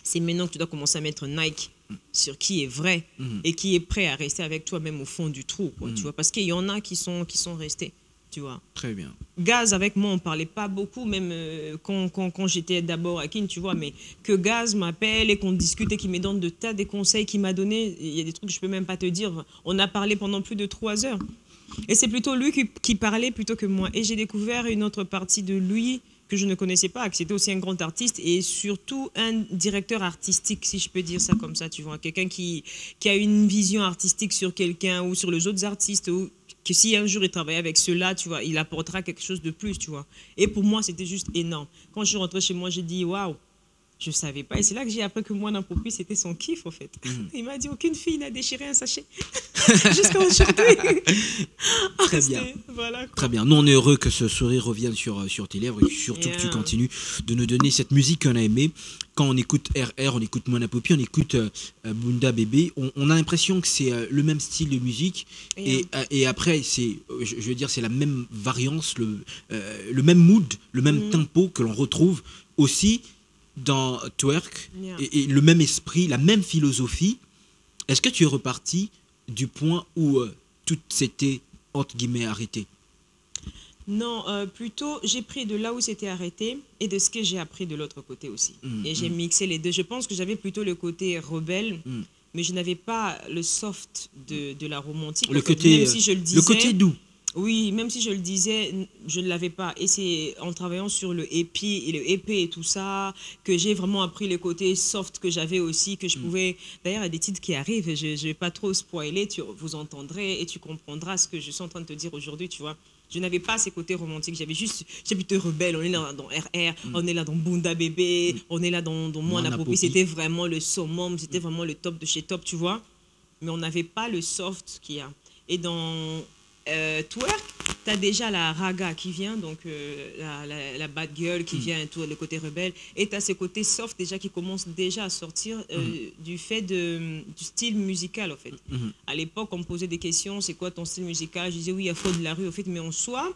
C'est maintenant que tu dois commencer à mettre Nike sur qui est vrai et qui est prêt à rester avec toi même au fond du trou, quoi, tu vois, parce qu'il y en a qui sont restés, tu vois. Très bien. Gaz, avec moi, on parlait pas beaucoup, même quand j'étais d'abord à Kin, tu vois, mais que Gaz m'appelle et qu'on discute et qu'il me donne des conseils qu'il m'a donné, il y a des trucs que je peux même pas te dire. On a parlé pendant plus de 3 heures. Et c'est plutôt lui qui parlait plutôt que moi. Et j'ai découvert une autre partie de lui que je ne connaissais pas, que c'était aussi un grand artiste et surtout un directeur artistique, si je peux dire ça comme ça, tu vois. Quelqu'un qui a une vision artistique sur quelqu'un ou sur les autres artistes, ou que si un jour il travaille avec ceux-là, tu vois, il apportera quelque chose de plus, tu vois. Et pour moi, c'était juste énorme. Quand je suis rentrée chez moi, j'ai dit, waouh, je ne savais pas. Et c'est là que j'ai appris que moi, Nampopi, c'était son kiff, en fait. Il m'a dit, aucune fille n'a déchiré un sachet. Jusqu'à aujourd'hui. Très bien. Voilà, très bien. Nous, on est heureux que ce sourire revienne sur tes lèvres et surtout que tu continues de nous donner cette musique qu'on a aimée. Quand on écoute RR, on écoute Mona Popi, on écoute Bunda Bébé, on a l'impression que c'est le même style de musique. Et après, je veux dire, c'est la même variance, le même mood, le même tempo que l'on retrouve aussi dans twerk et le même esprit, la même philosophie. Est-ce que tu es reparti du point où tout s'était entre guillemets arrêté? Non, plutôt j'ai pris de là où c'était arrêté et de ce que j'ai appris de l'autre côté aussi. Et j'ai mixé les deux. Je pense que j'avais plutôt le côté rebelle, mais je n'avais pas le soft de la romantique. Même si je le disais, le côté doux. Oui, même si je le disais, je ne l'avais pas. Et c'est en travaillant sur le EP et tout ça que j'ai vraiment appris le côté soft que j'avais aussi, que je pouvais... D'ailleurs, il y a des titres qui arrivent, je ne vais pas trop spoiler, vous entendrez et tu comprendras ce que je suis en train de te dire aujourd'hui, tu vois. Je n'avais pas ces côtés romantiques, j'ai plutôt rebelle, on est là dans RR, on est là dans Bunda Bébé, on est là dans Mona Popi, c'était vraiment le summum, c'était vraiment le top de chez top, tu vois. Mais on n'avait pas le soft qu'il y a. Et dans... twerk, tu as déjà la raga qui vient, donc la bad girl qui vient, tout le côté rebelle, et tu as ce côté soft déjà qui commence déjà à sortir du fait du style musical, en fait. À l'époque, on me posait des questions, c'est quoi ton style musical? Je disais oui, il y a Faux de la rue, en fait, mais en soi,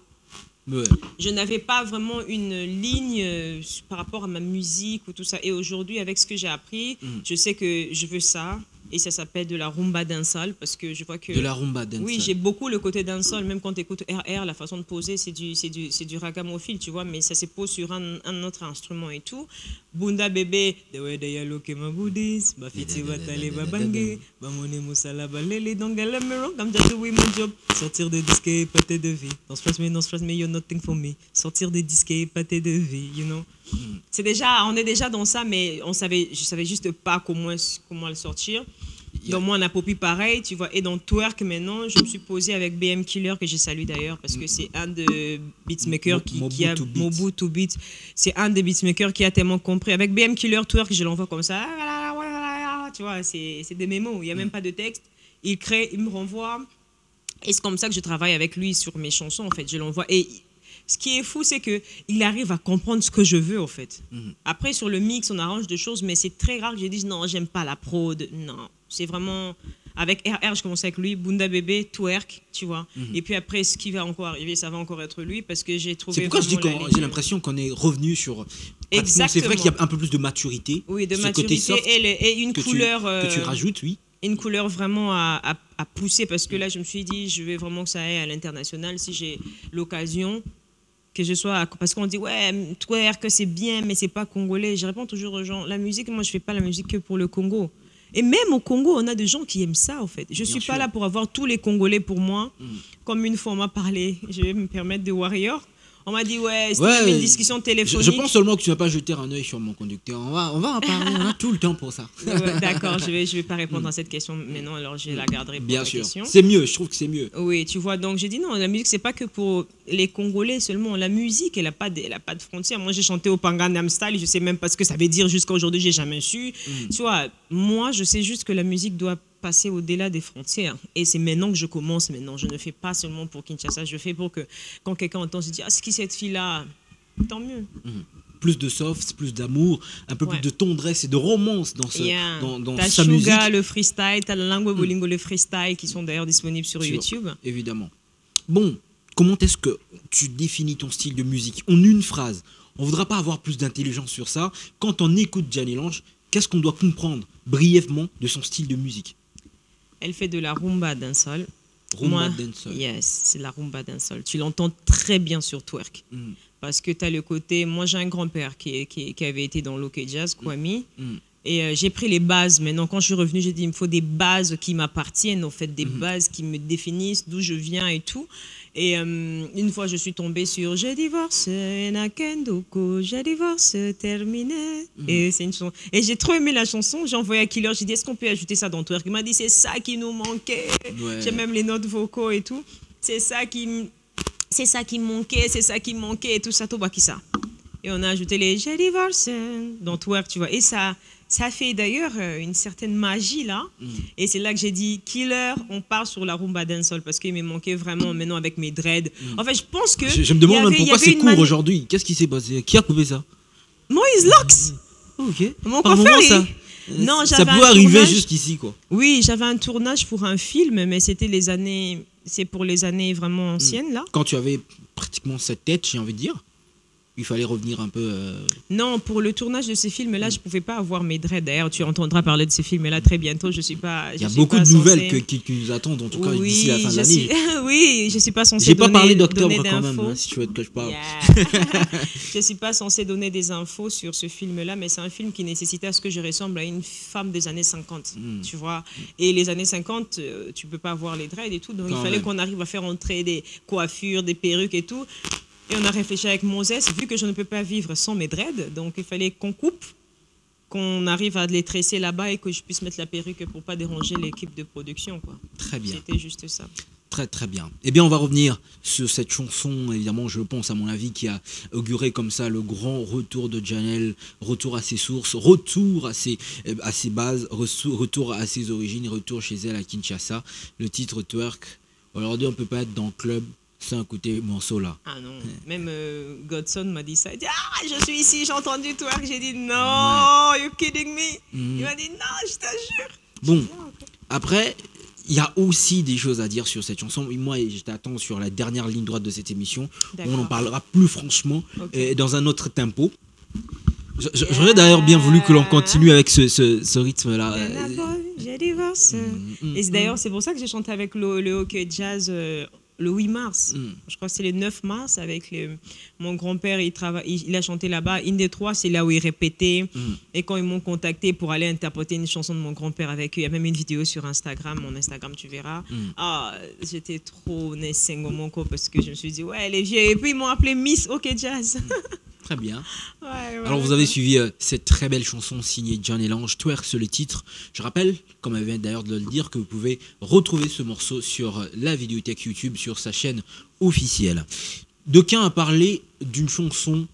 je n'avais pas vraiment une ligne par rapport à ma musique ou tout ça. Et aujourd'hui, avec ce que j'ai appris, je sais que je veux ça. Et ça s'appelle de la rumba dancehall parce que je vois que... De la rumba dancehall. Oui, j'ai beaucoup le côté dancehall. Même quand tu écoutes RR, la façon de poser, c'est du ragamuffin, tu vois. Mais ça se pose sur un autre instrument et tout. Bunda Bébé, the way they are looking my booties, bafiti watale babange, bamone musala balele dongala mero, comme j'ai tout mon job. Sortir des disques et pâté de vie. Dans ce place, mais you're nothing for me. Sortir des disques et pâté de vie, you know. On est déjà dans ça, mais je savais juste pas comment le sortir. Donc moi, on a Poppy pareil, tu vois. Et dans Twerk, maintenant, je me suis posée avec BM Killer, que j'ai salué d'ailleurs, parce que c'est un des beatmakers qui a Mobu to Beat. C'est un des beatmakers qui a tellement compris. Avec BM Killer, Twerk, je l'envoie comme ça. Tu vois, c'est des mémos, il n'y a même pas de texte. Il crée, il me renvoie. Et c'est comme ça que je travaille avec lui sur mes chansons, en fait. Je l'envoie. Et ce qui est fou, c'est qu'il arrive à comprendre ce que je veux, en fait. Après, sur le mix, on arrange des choses, mais c'est très rare que je dise non, j'aime pas la prod. Non, c'est vraiment. Avec RR, je commence avec lui, Bunda Bébé, Twerk, tu vois. Et puis après, ce qui va encore arriver, ça va encore être lui, parce que j'ai trouvé. C'est pourquoi je dis que j'ai l'impression qu'on est revenu sur. Exactement. C'est vrai qu'il y a un peu plus de maturité. Oui, de maturité et une couleur. Que tu rajoutes, oui. Une couleur vraiment à pousser, parce que là, je me suis dit, je vais vraiment que ça aille à l'international si j'ai l'occasion. Que je sois, parce qu'on dit ouais, twerk c'est bien, mais c'est pas congolais. Je réponds toujours aux gens, la musique, moi je fais pas la musique que pour le Congo. Et même au Congo, on a des gens qui aiment ça en fait. Je suis pas là pour avoir tous les Congolais pour moi. Comme une fois on m'a parlé, je vais me permettre de Warrior. On m'a dit ouais, c'était une discussion téléphonique. Je pense seulement que tu vas pas jeter un œil sur mon conducteur. On va en parler, on a tout le temps pour ça. D'accord, je vais pas répondre à cette question maintenant, alors je la garderai pour la question. C'est mieux, je trouve que c'est mieux. Oui, tu vois, donc j'ai dit non, la musique c'est pas que pour les Congolais seulement. La musique, elle a pas de frontières. Moi j'ai chanté au Panganam Style, je sais même pas ce que ça veut dire jusqu'à aujourd'hui, j'ai jamais su. Tu vois, moi je sais juste que la musique doit passer au-delà des frontières. Et c'est maintenant que je commence maintenant. Je ne fais pas seulement pour Kinshasa, je fais pour que quand quelqu'un entend, se dit ah, c'est qui cette fille-là? Tant mieux. Plus de soft, plus d'amour, un peu plus de tendresse et de romance dans t'as sa Suga, musique. le freestyle, t'as la langue bolingo, le freestyle, qui sont d'ailleurs disponibles sur YouTube. Évidemment. Bon, comment est-ce que tu définis ton style de musique en une phrase? On ne voudra pas avoir plus d'intelligence sur ça. Quand on écoute Djani Lange, qu'est-ce qu'on doit comprendre brièvement de son style de musique? Elle fait de la rumba dancehall. Rumba dancehall. Yes, c'est la rumba dancehall. Tu l'entends très bien sur Twerk. Parce que tu as le côté... Moi, j'ai un grand-père qui avait été dans l'Ok Jazz, Kwame. Et j'ai pris les bases. Maintenant, quand je suis revenue, j'ai dit, il me faut des bases qui m'appartiennent, en fait, des bases qui me définissent, d'où je viens et tout. Et une fois, je suis tombée sur J'ai divorcé, Nakendoko, j'ai divorcé, terminé. Et c'est une chanson. Et j'ai trop aimé la chanson. J'ai envoyé à Killer, j'ai dit, est-ce qu'on peut ajouter ça dans Twerk? Il m'a dit, c'est ça qui nous manquait. J'ai même les notes vocaux et tout. C'est ça qui manquait, et tout ça, tout bas qui ça. Et on a ajouté les J'ai divorcé dans Twerk, tu vois. Et ça fait d'ailleurs une certaine magie là. Et c'est là que j'ai dit Killer, on part sur la rumba dancehall parce qu'il me manquait vraiment maintenant avec mes dreads. En fait, je pense que je me demande même pourquoi c'est court aujourd'hui. Qu'est-ce qui s'est passé? Qui a coupé ça? Moïse Lox. Ok. Mon coiffeur. Non, ça peut arriver jusqu'ici quoi. Oui, j'avais un tournage pour un film, mais c'était c'est pour les années vraiment anciennes là. Quand tu avais pratiquement cette tête, j'ai envie de dire. Il fallait revenir un peu... Non, pour le tournage de ces films-là, je ne pouvais pas avoir mes dreads. D'ailleurs, tu entendras parler de ces films-là très bientôt. Il y a beaucoup de nouvelles qui nous attendent, en tout cas, d'ici la fin de l'année. Oui, je ne suis pas censée J'ai pas parlé d'octobre quand même, hein, si tu veux que je parle. Je ne suis pas censée donner des infos sur ce film-là, mais c'est un film qui nécessitait à ce que je ressemble à une femme des années 50, tu vois. Et les années 50, tu ne peux pas avoir les dreads et tout. Donc, il fallait qu'on arrive à faire entrer des coiffures, des perruques et tout. Et on a réfléchi avec Moses, vu que je ne peux pas vivre sans mes dreads, donc il fallait qu'on coupe, qu'on arrive à les tresser là-bas et que je puisse mettre la perruque pour ne pas déranger l'équipe de production, quoi. Très bien. C'était juste ça. Très très bien. Eh bien, on va revenir sur cette chanson, évidemment, je pense, à mon avis, qui a auguré comme ça le grand retour de Djanel, retour à ses sources, retour à ses bases, retour à ses origines, retour chez elle à Kinshasa. Le titre Twerk. Aujourd'hui, on ne peut pas être dans le club sans écouter morceau là. Ah non, même Godson m'a dit ça. Il dit ah, je suis ici, j'ai entendu Twerk. J'ai dit non, you're kidding me. Il m'a dit non, je te jure. Bon, après, il y a aussi des choses à dire sur cette chanson. Moi, je t'attends sur la dernière ligne droite de cette émission. On en parlera plus franchement dans un autre tempo. J'aurais d'ailleurs bien voulu que l'on continue avec ce rythme-là. J'ai divorcé. Et d'ailleurs, c'est pour ça que j'ai chanté avec le OK Jazz le 8 mars. Je crois que c'est le 9 mars avec mon grand-père. Il a chanté là-bas. Une des trois, c'est là où il répétait. Et quand ils m'ont contacté pour aller interpréter une chanson de mon grand-père avec eux, il y a même une vidéo sur Instagram. Mon Instagram, tu verras. J'étais trop Nessengomonko parce que je me suis dit, ouais, elle est vieille. Et puis, ils m'ont appelé Miss OK Jazz. Très bien. Ouais. Alors vous avez suivi cette très belle chanson signée John et Lange, Twerk, le titre. Je rappelle, comme elle vient d'ailleurs de le dire, que vous pouvez retrouver ce morceau sur la vidéothèque YouTube, sur sa chaîne officielle. D'aucuns a parlé d'une chanson,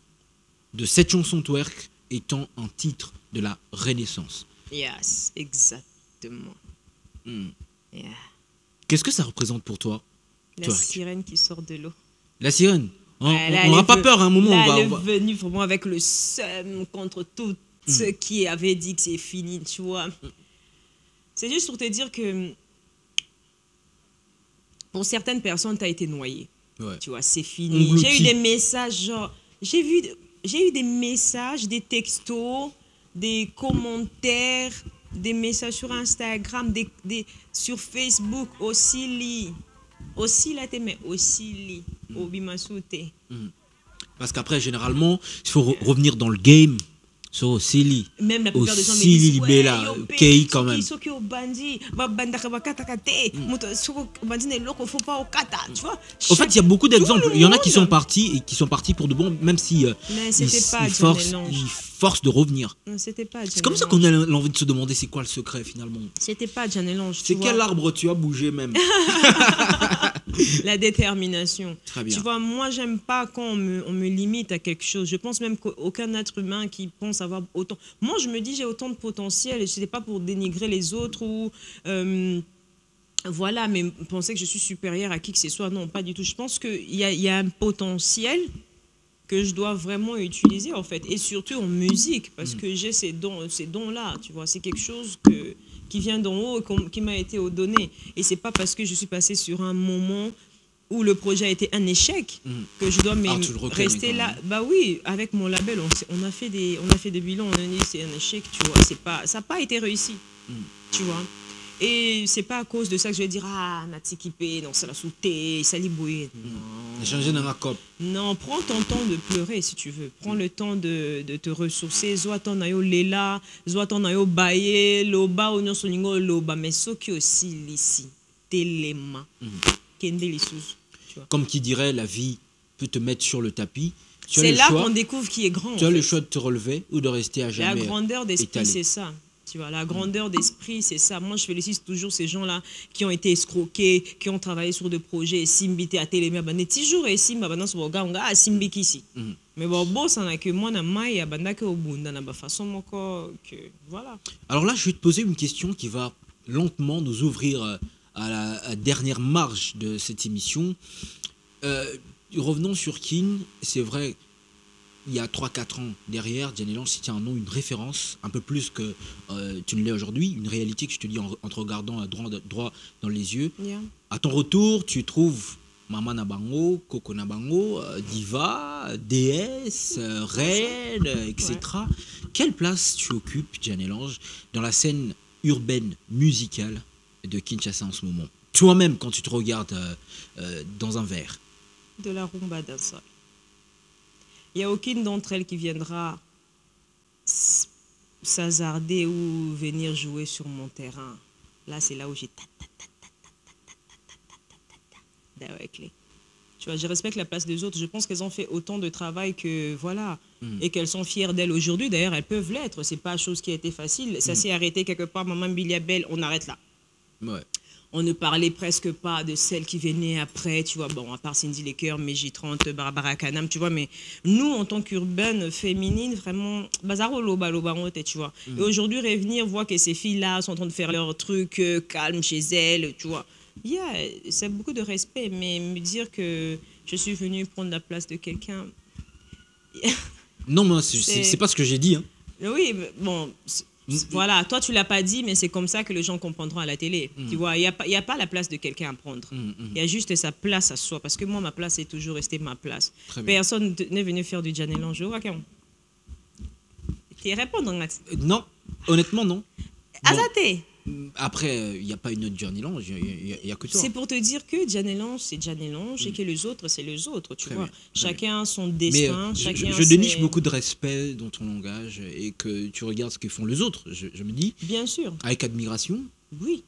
de cette chanson Twerk étant un titre de la Renaissance. Yes, exactement. Yeah. Qu'est-ce que ça représente pour toi, La Twerk? sirène qui sort de l'eau. La sirène. On Là, n'aura pas peur à un moment. Là, on elle va... est venue vraiment avec le seum contre tout ceux qui avaient dit que c'est fini, tu vois. C'est juste pour te dire que pour certaines personnes, tu as été noyé. Ouais. Tu vois, c'est fini. J'ai eu des messages, genre, j'ai eu des messages, des textos, des commentaires, des messages sur Instagram, sur Facebook, aussi là, mais aussi au Bimasouté. Parce qu'après, généralement, il faut revenir dans le game. So, Silly. Même la plupart des gens me Silly disent, Libela, Kei quand même. tu vois. En fait, il y a beaucoup d'exemples. Il y en a qui sont partis et qui sont partis pour de bon, même si Mais c'était pas ils forcent de revenir. C'était pas C'est comme ça qu'on a l'envie de se demander c'est quoi le secret finalement. C'était pas John Lange. C'est quel arbre tu as bougé même. La détermination. Très bien. Tu vois, moi, j'aime pas quand on me limite à quelque chose. Je pense même qu'aucun être humain qui pense avoir autant. Moi, je me dis, j'ai autant de potentiel et ce n'est pas pour dénigrer les autres ou. Voilà, mais penser que je suis supérieure à qui que ce soit, non, pas du tout. Je pense qu'il y a un potentiel que je dois vraiment utiliser, en fait. Et surtout en musique, parce que j'ai ces dons-là, tu vois. C'est quelque chose qui vient d'en haut et qui m'a été donné. Et c'est pas parce que je suis passée sur un moment où le projet a été un échec que je dois rester là. Bah oui, avec mon label, on a fait des bilans, on a dit c'est un échec, tu vois. Ça n'a pas été réussi, tu vois. Et c'est pas à cause de ça que je vais dire ah Nati Kipé, non, ça l'a sauté, ça liboué. Non. Changer dans la cop. Non, prends ton temps de pleurer si tu veux. Prends le temps de te ressourcer. Zoa ton ayo lela, zoa ton ayo baye, loba onyo solingo loba, mais soki aussi l'ici, telema, kende lisous. Comme qui dirait, la vie peut te mettre sur le tapis. C'est là qu'on découvre qui est grand. Tu as le choix de te relever ou de rester à jamais. La grandeur d'esprit, c'est ça. Tu vois, la grandeur d'esprit, c'est ça. Moi, je félicite toujours ces gens-là qui ont été escroqués, qui ont travaillé sur des projets. Simbité à Télémé, toujours et Simba, sur Oganga, à Simbikisi. Mais bon, ça n'a que moi, na maïa, bandake au bunda, na façon, que voilà. Alors là, je vais te poser une question qui va lentement nous ouvrir à la dernière marge de cette émission. Revenons sur Kin. C'est vrai, il y a 3-4 ans derrière, John et Lange, c'était un nom, une référence, un peu plus que tu ne l'es aujourd'hui, une réalité que je te dis en te regardant droit dans les yeux. Yeah. À ton retour, tu trouves Mama Nabango, Coco Nabango, Diva, déesse, reine, etc. Ouais. Quelle place tu occupes, John et Lange, dans la scène urbaine musicale de Kinshasa en ce moment? Toi-même, quand tu te regardes dans un verre. De la rumba dancehall. Il n'y a aucune d'entre elles qui viendra s'hasarder ou venir jouer sur mon terrain. Là, c'est là où j'ai tu vois, je respecte la place des autres. Je pense qu'elles ont fait autant de travail que voilà, et qu'elles sont fières d'elles aujourd'hui. D'ailleurs, elles peuvent l'être. C'est pas chose qui a été facile. Ça s'est arrêté quelque part. Maman Biliabel, on arrête là. Ouais. On ne parlait presque pas de celles qui venaient après, tu vois, bon, à part Cindy Lecker, Meji 30, Barbara Kanam, tu vois, mais nous, en tant qu'urbaine féminine, vraiment, bazaro loba tu vois. Et aujourd'hui, revenir, voir que ces filles-là sont en train de faire leur truc calme chez elles, tu vois. C'est beaucoup de respect, mais me dire que je suis venue prendre la place de quelqu'un... Non, moi, c'est pas ce que j'ai dit. Hein. Oui, bon... Voilà, toi tu l'as pas dit, mais c'est comme ça que les gens comprendront à la télé. Tu vois, il y a pas la place de quelqu'un à prendre. Il y a juste sa place à soi. Parce que moi, ma place est toujours restée ma place. Personne n'est venu faire du John et Lange. Tu réponds dans non, honnêtement non. Azaté. Après, il n'y a pas une autre John et Lange, il n'y a que toi. C'est pour te dire que John et Lange, c'est John et Lange et que les autres, c'est les autres, tu vois. Chacun son destin. Je déniche beaucoup de respect dans ton langage et que tu regardes ce que font les autres, je me dis. Bien sûr. Avec admiration. Oui.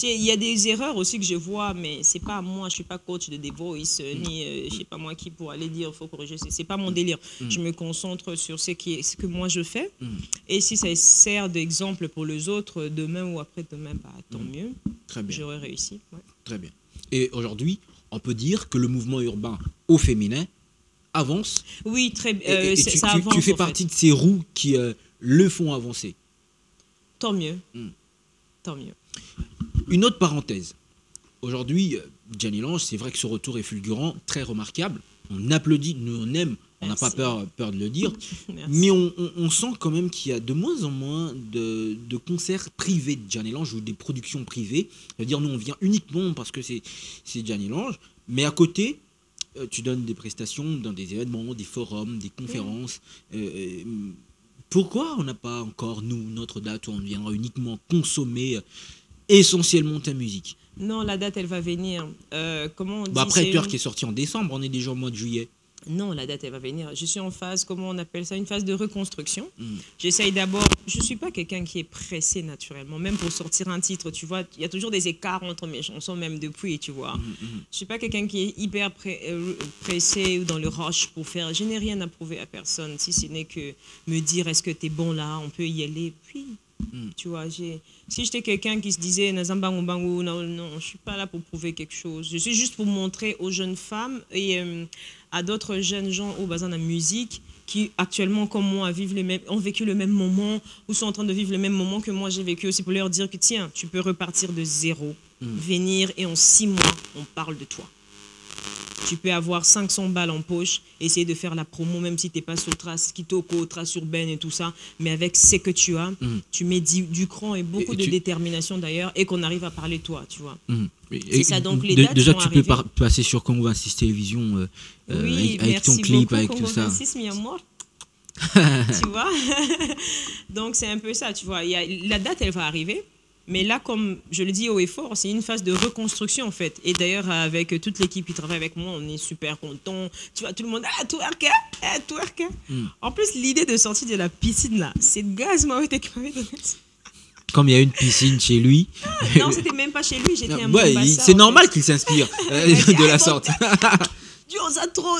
Il y a des erreurs aussi que je vois, mais c'est pas moi, je suis pas coach de The Voice, ni je sais pas moi qui pour aller dire, faut corriger, c'est pas mon délire. Je me concentre sur ce que moi je fais, et si ça sert d'exemple pour les autres, demain ou après-demain, bah, tant mieux. Très bien. J'aurais réussi. Ouais. Très bien. Et aujourd'hui, on peut dire que le mouvement urbain au féminin avance. Oui, Et ça avance. tu fais en partie fait. de ces roues qui le font avancer. Tant mieux. Tant mieux. Une autre parenthèse. Aujourd'hui, Gianni Lange, c'est vrai que ce retour est fulgurant, très remarquable. On applaudit, nous on aime, on n'a pas peur de le dire. Merci. Mais on sent quand même qu'il y a de moins en moins de concerts privés de Gianni Lange ou des productions privées. C'est-à-dire, nous, on vient uniquement parce que c'est Gianni Lange. Mais à côté, tu donnes des prestations dans des événements, des forums, des conférences. Pourquoi on n'a pas encore, nous, notre date où on viendra uniquement consommer essentiellement ta musique? Non, la date, elle va venir. Comment on dit, Après, Turk est sorti en décembre, on est déjà au mois de juillet. Non, la date, elle va venir. Je suis en phase, comment on appelle ça, une phase de reconstruction. J'essaye d'abord, je ne suis pas quelqu'un qui est pressé naturellement, même pour sortir un titre, tu vois, il y a toujours des écarts entre mes chansons, même depuis, tu vois. Je ne suis pas quelqu'un qui est hyper pressé ou dans le rush pour faire. Je n'ai rien à prouver à personne, si ce n'est que me dire, est-ce que tu es bon là, on peut y aller, puis... Tu vois, si j'étais quelqu'un qui se disait Nazambangu Bangu, non, je ne suis pas là pour prouver quelque chose. Je suis juste pour montrer aux jeunes femmes et à d'autres jeunes gens au bassin de la musique qui actuellement, comme moi, ont vécu le même moment ou sont en train de vivre le même moment que moi j'ai vécu aussi, pour leur dire que tiens, tu peux repartir de zéro, venir et en 6 mois, on parle de toi. Tu peux avoir 500 balles en poche, essayer de faire la promo, même si tu n'es pas sur trace Kitoko, trace urbaine et tout ça, mais avec ce que tu as, tu mets du cran et beaucoup de détermination d'ailleurs, et qu'on arrive à parler de toi, tu vois. C'est ça, donc les dates déjà, vont tu arriver. peux passer sur Congo 26 Télévision Oui, avec ton clip, avec tout ça. 26, mi amor. Tu vois. Donc c'est un peu ça, tu vois. La date, elle va arriver. Mais là, comme je le dis haut et fort, c'est une phase de reconstruction en fait. Et d'ailleurs, avec toute l'équipe qui travaille avec moi, on est super contents. Tu vois, tout le monde, twerk, twerk. En plus, l'idée de sortir de la piscine là, c'est Gaz Mawete qui m'avait donné ça. Comme il y a une piscine chez lui. Non, c'était même pas chez lui, j'étais à ouais, Mombasa. c'est normal qu'il s'inspire de la sorte. Dieu, on a trop.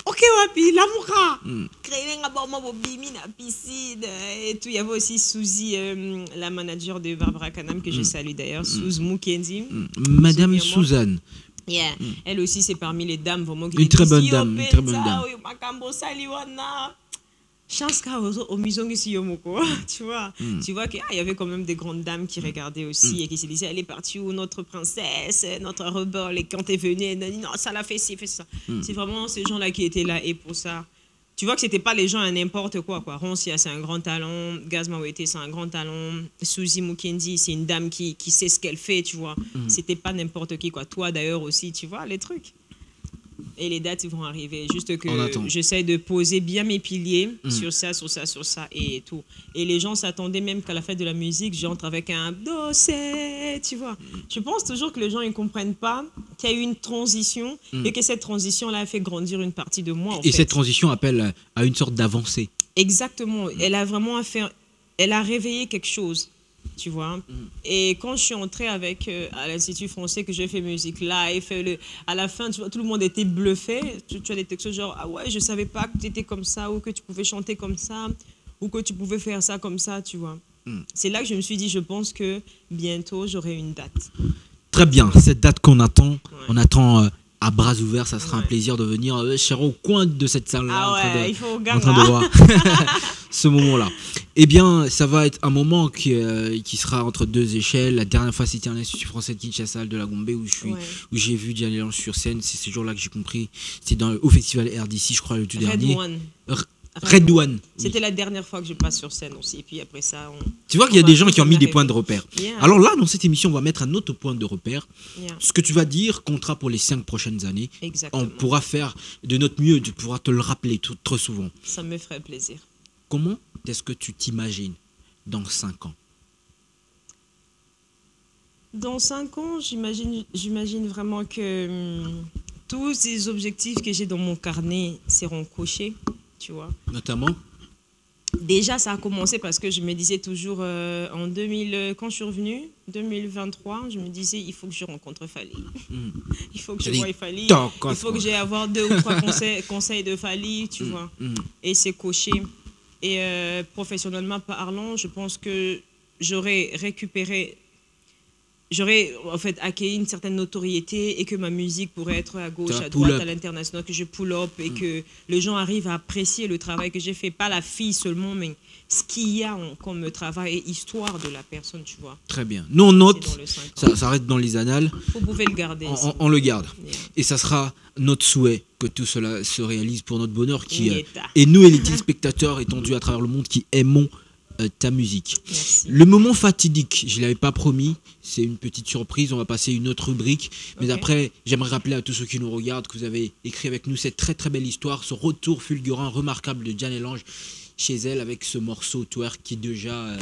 Ok, wapi, l'amoura. Créer un bon moment bimi na piscine et tout. Il y avait aussi Suzy, la manager de Barbara Kanam, que je salue d'ailleurs, Suzy Mukendi. Madame Suzanne. Yeah. Elle aussi, c'est parmi les dames vraiment qui une très bonne dame. Une très bonne dame. Chance au misongi si yomoko, tu vois. Tu vois qu'il y avait quand même des grandes dames qui regardaient aussi et qui se disaient, elle est partie où notre princesse, notre rebelle, et quand t'es venue, non, ça l'a fait ci, fait ça. C'est vraiment ces gens-là qui étaient là, et pour ça, tu vois que c'était pas les gens à n'importe quoi. Ronsia, c'est un grand talent, Gaz Mawete, c'est un grand talent, Suzy Mukendi, c'est une dame qui sait ce qu'elle fait, tu vois. C'était pas n'importe qui, quoi. Toi d'ailleurs aussi, tu vois, les trucs. Et les dates vont arriver. Juste que j'essaie de poser bien mes piliers sur ça, sur ça, sur ça et tout. Et les gens s'attendaient même qu'à la fête de la musique, j'entre avec un dossier, tu vois. Je pense toujours que les gens ne comprennent pas qu'il y a eu une transition et que cette transition-là a fait grandir une partie de moi. En fait. Cette transition appelle à une sorte d'avancée. Exactement. Elle a vraiment elle a réveillé quelque chose. Tu vois. Et quand je suis entrée avec à l'Institut français, que j'ai fait musique live, à la fin, tu vois, tout le monde était bluffé. Tu as des textos genre, ah ouais, je savais pas que tu étais comme ça, ou que tu pouvais chanter comme ça, ou que tu pouvais faire ça comme ça, tu vois. C'est là que je me suis dit, je pense que bientôt, j'aurai une date. Très bien, cette date qu'on attend, on attend à bras ouverts, ça sera un plaisir de venir Chéro, au coin de cette salle-là, en train de voir ce moment-là. Eh bien, ça va être un moment qui sera entre deux échelles. La dernière fois, c'était à l'Institut français de Kinshasa de la Gombe où j'ai vu Gianni Lange sur scène. C'est ce jour-là que j'ai compris. C'était au festival RDC, je crois, le tout dernier. Red One. C'était la dernière fois que je passe sur scène aussi. Et puis après ça, tu vois qu'il y a des gens qui ont mis des points de repère. Alors là, dans cette émission, on va mettre un autre point de repère. Ce que tu vas dire comptera pour les 5 prochaines années. Exactement. On pourra faire de notre mieux, de pouvoir te le rappeler trop souvent. Ça me ferait plaisir. Comment est-ce que tu t'imagines dans 5 ans? Dans 5 ans, j'imagine vraiment que tous ces objectifs que j'ai dans mon carnet seront cochés, tu vois. Notamment Déjà, ça a commencé parce que je me disais toujours, en 2000, quand je suis revenue, 2023, je me disais, il faut que je rencontre Fally. Il faut que je voie Fally. Il faut que j'aille avoir 2 ou 3 conseils de Fally, tu vois. Et c'est coché. Et professionnellement parlant, je pense que j'aurais en fait acquis une certaine notoriété et que ma musique pourrait être à gauche, à droite, à l'international, que je pull up et que les gens arrivent à apprécier le travail que j'ai fait. Pas la fille seulement, mais ce qu'il y a comme travail et histoire de la personne, tu vois. Très bien. Nous, on note, ça reste dans les annales. Vous pouvez le garder. On le garde. Yeah. Et ça sera notre souhait que tout cela se réalise pour notre bonheur. Et nous, et les téléspectateurs étendus à travers le monde qui aimons ta musique. Merci. Le moment fatidique, je ne l'avais pas promis, c'est une petite surprise, on va passer à une autre rubrique, mais après j'aimerais rappeler à tous ceux qui nous regardent que vous avez écrit avec nous cette très très belle histoire, ce retour fulgurant, remarquable de Diane Lange chez elle avec ce morceau Twerk qui déjà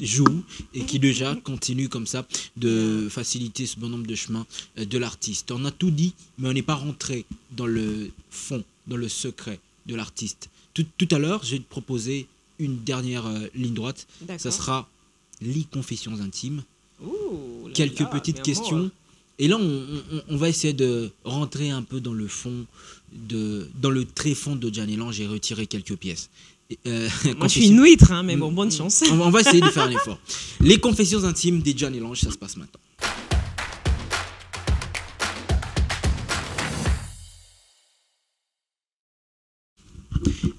joue et qui déjà continue comme ça de faciliter ce bon nombre de chemins de l'artiste. On a tout dit, mais on n'est pas rentré dans le fond, dans le secret de l'artiste. Tout à l'heure, je vais te proposer une dernière ligne droite. Ça sera les confessions intimes. Ouh, quelques petites questions. Et là, on va essayer de rentrer un peu dans le fond, dans le tréfonds de Diane Lange et retirer quelques pièces. Moi, je suis une huître, hein, mais bon, bonne chance. On va essayer de faire un effort. Les confessions intimes des Diane Lange, ça se passe maintenant.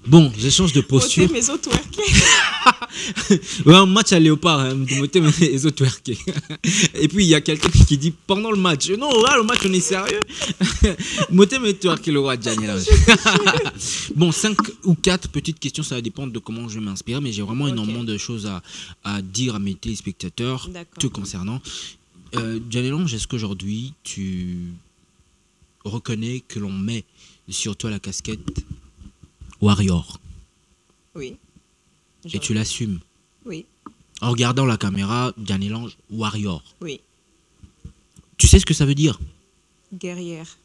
Bon, j'échange de posture. Moté mes os twerké. Ouais, un match à Léopard, hein, Moté mes os twerké. Et puis il y a quelqu'un qui dit pendant le match, non, là le match on est sérieux. Moté mes twerké le roi Daniel. Bon, 5 ou 4 petites questions, ça va dépendre de comment je vais m'inspirer, mais j'ai vraiment énormément de choses à dire à mes téléspectateurs te concernant. Daniel Lange, est-ce qu'aujourd'hui tu reconnais que l'on met sur toi la casquette Warrior? Oui. Et tu l'assumes? Oui. En regardant la caméra, Diane Lange, Warrior. Oui. Tu sais ce que ça veut dire? Guerrière.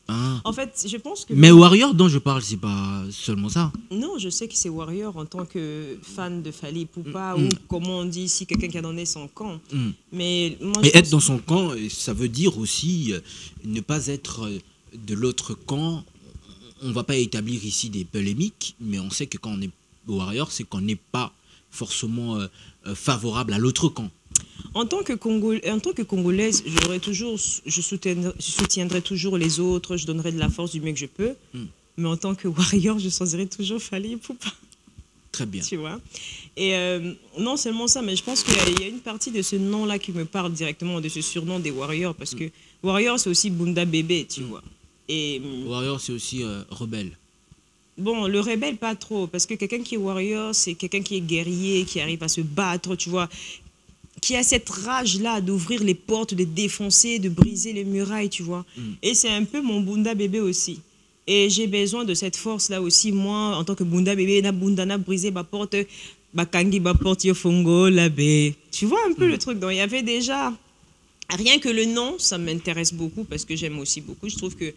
Ah. En fait, je pense que... Mais Warrior dont je parle, c'est pas seulement ça. Non, je sais que c'est Warrior en tant que fan de Fally Ipupa ou comment on dit si quelqu'un qui a donné son camp. Mais moi, et être dans son camp, ça veut dire aussi ne pas être de l'autre camp. On ne va pas établir ici des polémiques, mais on sait que quand on est Warrior, c'est qu'on n'est pas forcément favorable à l'autre camp. En tant que Congolaise, je soutiendrai toujours les autres, je donnerai de la force du mieux que je peux. Mais en tant que Warrior, je choisirai toujours Fally Ipupa. Très bien. Tu vois. Et non seulement ça, mais je pense qu'il y a une partie de ce nom-là qui me parle directement de ce surnom des Warriors, parce que Warrior, c'est aussi Bunda Bébé, tu vois. Et Warrior, c'est aussi rebelle. Bon, le rebelle, pas trop, parce que quelqu'un qui est warrior, c'est quelqu'un qui est guerrier, qui arrive à se battre, tu vois, qui a cette rage-là d'ouvrir les portes, de défoncer, de briser les murailles, tu vois. Et c'est un peu mon Bunda Bébé aussi. Et j'ai besoin de cette force-là aussi, moi, en tant que Bunda Bébé, na brisé ma porte, bakangi ma porte, yofongo, la baie. Tu vois un peu le truc. Donc, il y avait déjà... Rien que le nom, ça m'intéresse beaucoup parce que j'aime aussi beaucoup. Je trouve que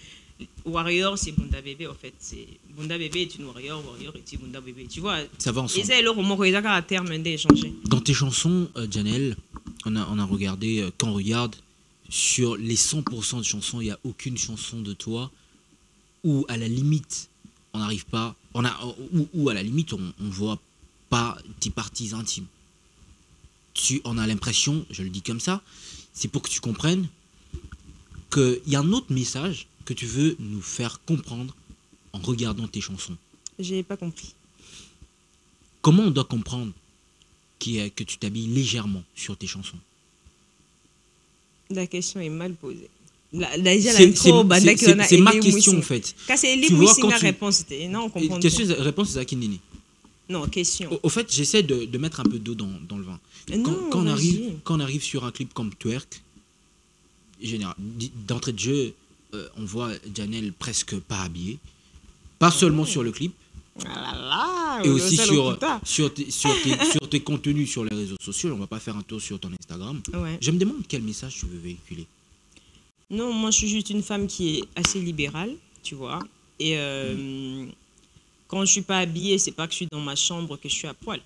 Warrior, c'est Bunda Bébé en fait. Bunda Bébé est une Warrior, Warrior est une Bunda Bébé. Tu vois, ça va ensemble. Dans tes chansons, Janelle, on a regardé, quand on regarde, sur les 100% de chansons, il n'y a aucune chanson de toi où à la limite, on n'arrive pas, ou à la limite, on ne voit pas tes parties intimes. On a l'impression, je le dis comme ça, c'est pour que tu comprennes qu'il y a un autre message que tu veux nous faire comprendre en regardant tes chansons. J'ai pas compris. Comment on doit comprendre que tu t'habilles légèrement sur tes chansons? La question est mal posée. C'est ma question en fait. Tu vois quand la réponse était non, on comprend. Question de réponse c'est Akindini. Non, question. Au fait, j'essaie de mettre un peu d'eau dans le vin. Quand on arrive sur un clip comme Twerk, d'entrée de jeu, on voit Janelle presque pas habillée. Pas seulement sur le clip, et aussi sur tes contenus sur les réseaux sociaux. On va pas faire un tour sur ton Instagram. Ouais. Je me demande quel message tu veux véhiculer. Non, moi je suis juste une femme qui est assez libérale, tu vois. Et Quand je suis pas habillée, c'est pas que je suis dans ma chambre que je suis à poil.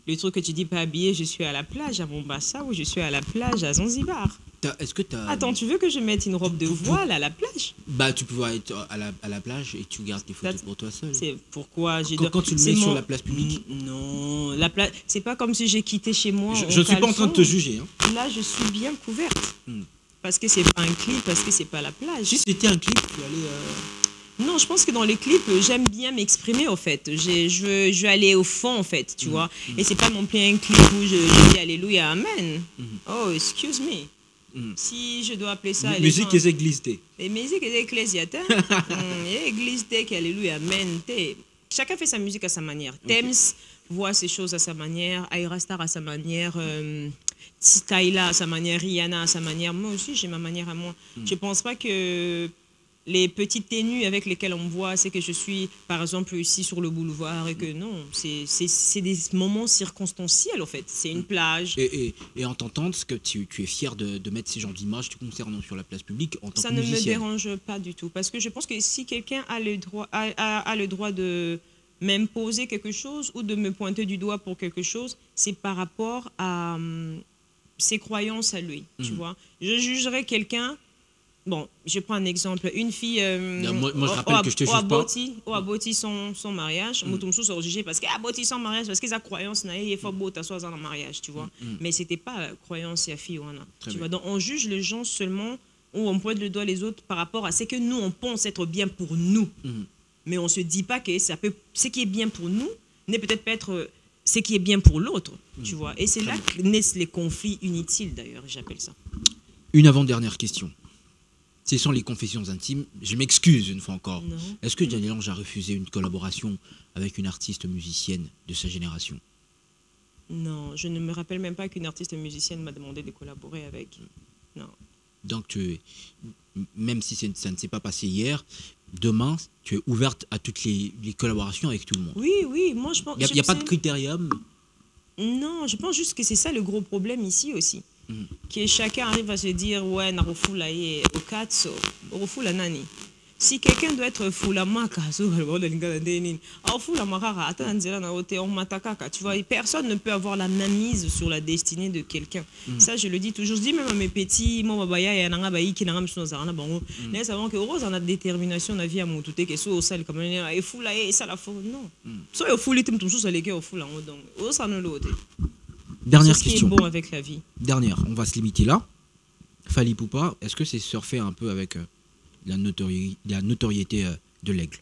Le truc que tu dis pas habillée, je suis à la plage à Mombasa ou je suis à la plage à Zanzibar. Est-ce que t'as... Attends, tu veux que je mette une robe de voile à la plage? Bah, tu peux être à la plage et tu gardes tes photos pour toi seul. C'est pourquoi j'ai... Quand tu le mets sur la place publique. Non, la place... c'est pas comme si j'ai quitté chez moi. Je ne suis pas en train de te juger. Hein. Là, je suis bien couverte. Parce que c'est pas un clip, parce que c'est pas la plage. Si c'était un clip, tu allais... Non, je pense que dans les clips, j'aime bien m'exprimer, en fait. Je veux aller au fond, en fait, tu vois. Et c'est pas non plus un clip où je dis Alléluia, Amen. Oh, excuse me. Si je dois appeler ça... Musique et église. Et musique et église, église, Alléluia, Amen. Chacun fait sa musique à sa manière. Thames voit ses choses à sa manière, Ayra Star à sa manière, Tyla à sa manière, Rihanna à sa manière. Moi aussi, j'ai ma manière à moi. Je pense pas que... les petites tenues avec lesquelles on me voit, c'est que je suis, par exemple, ici sur le boulevard et que non, c'est des moments circonstanciels, en fait. C'est une plage. Et en t'entendant, est-ce que tu es fier de mettre ces genres d'images te concernant sur la place publique en tant que musicienne? Ça ne me dérange pas du tout. Parce que je pense que si quelqu'un a le droit de m'imposer quelque chose ou de me pointer du doigt pour quelque chose, c'est par rapport à ses croyances à lui, tu vois. Je jugerais quelqu'un... Bon, je prends un exemple. Une fille... moi, je rappelle que je te juge pas. A bâti son mariage. Moutoumsou s'est jugé parce qu'elle a bâti son mariage, parce que sa croyance, il faut beau t'asseoir dans le mariage, tu vois. Mais ce n'était pas la croyance de la fille. Tu vois. Donc, on juge les gens seulement, ou on pointe le doigt les autres par rapport à ce que nous, on pense être bien pour nous. Mais on ne se dit pas que ce qui est bien pour nous n'est peut-être pas être ce qui est bien pour l'autre, tu vois. Et c'est là que naissent les conflits inutiles, d'ailleurs, j'appelle ça. Une avant-dernière question. Ce sont les confessions intimes. Je m'excuse une fois encore. Est-ce que Daniel Ange a refusé une collaboration avec une artiste musicienne de sa génération? Non, je ne me rappelle même pas qu'une artiste musicienne m'a demandé de collaborer avec. Non. Donc, même si ça ne s'est pas passé hier, demain, tu es ouverte à toutes les collaborations avec tout le monde. Oui, moi je pense... Il n'y a pas de critérium? Non, je pense juste que c'est ça le gros problème ici aussi. Que chacun arrive à se dire ouais narofula ye okatso orofula nani. Si quelqu'un doit être fula maka tu vois, personne ne peut avoir la main mise sur la destinée de quelqu'un. Ça je le dis toujours, je dis même à mes petits moi babaya ya nanga bayi ki nanga msino zana bango mais savons que rose en a détermination na vie à mon tout que so au sale comme et fula ye ça la fou non so yo fuli tim tout ça les gars au fula donc au ça ne l'autre. Dernière question. question. Qui est bon avec la vie. Dernière, on va se limiter là. Fally Ipupa, est-ce que c'est surfer un peu avec la notoriété de l'aigle?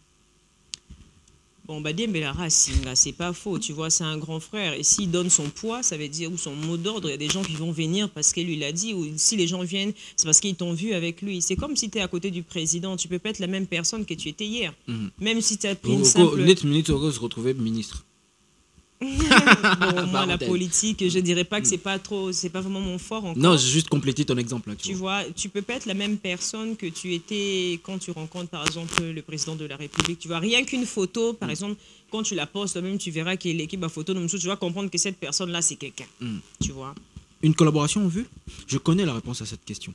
Bon, bah, Dembélé Racing, c'est pas faux, tu vois, c'est un grand frère. Et s'il donne son poids, ça veut dire, ou son mot d'ordre, il y a des gens qui vont venir parce qu'il lui l'a dit, ou si les gens viennent, c'est parce qu'ils t'ont vu avec lui. C'est comme si tu es à côté du président, tu peux pas être la même personne que tu étais hier. Même si tu as pris une simple... minute se retrouver ministre. Bon, moi, la politique, je dirais pas que c'est pas vraiment mon fort encore. Non, j'ai juste complété ton exemple. Là, tu vois, tu peux pas être la même personne que tu étais quand tu rencontres, par exemple, le président de la République. Tu vois, rien qu'une photo, par exemple, quand tu la postes, même tu verras que l'équipe à photo, tu vas comprendre que cette personne-là, c'est quelqu'un. Tu vois. Une collaboration en vue? Je connais la réponse à cette question.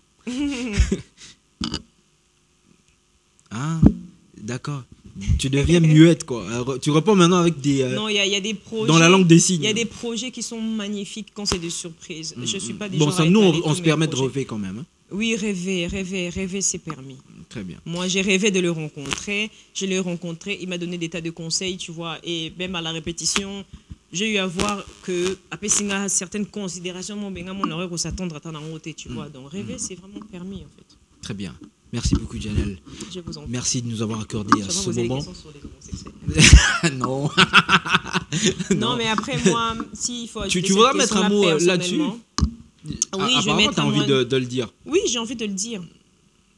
Ah, d'accord. Tu deviens muette, quoi. Alors, tu réponds maintenant avec des... non, il y a des projets... Dans la langue des signes. Il y a des projets qui sont magnifiques quand c'est des surprises. Je suis pas des bon, gens ça, nous, on se permet de rêver quand même. Hein. Oui, rêver, c'est permis. Très bien. Moi, j'ai rêvé de le rencontrer. Je l'ai rencontré. Il m'a donné des tas de conseils, tu vois. Et même à la répétition, j'ai eu à voir que, après, certaines considérations, on aurait s'attendre à t'en ôter, tu vois. Donc, rêver, c'est vraiment permis, en fait. Très bien. Merci beaucoup, Janelle. Je vous en prie. Merci de nous avoir accordé ce moment. Sur les non. Non, mais après, moi, s'il faut... Tu voudras mettre un mot là-dessus? Oui, je vais mettre un mot. Tu as envie de le dire? Oui, j'ai envie de le dire.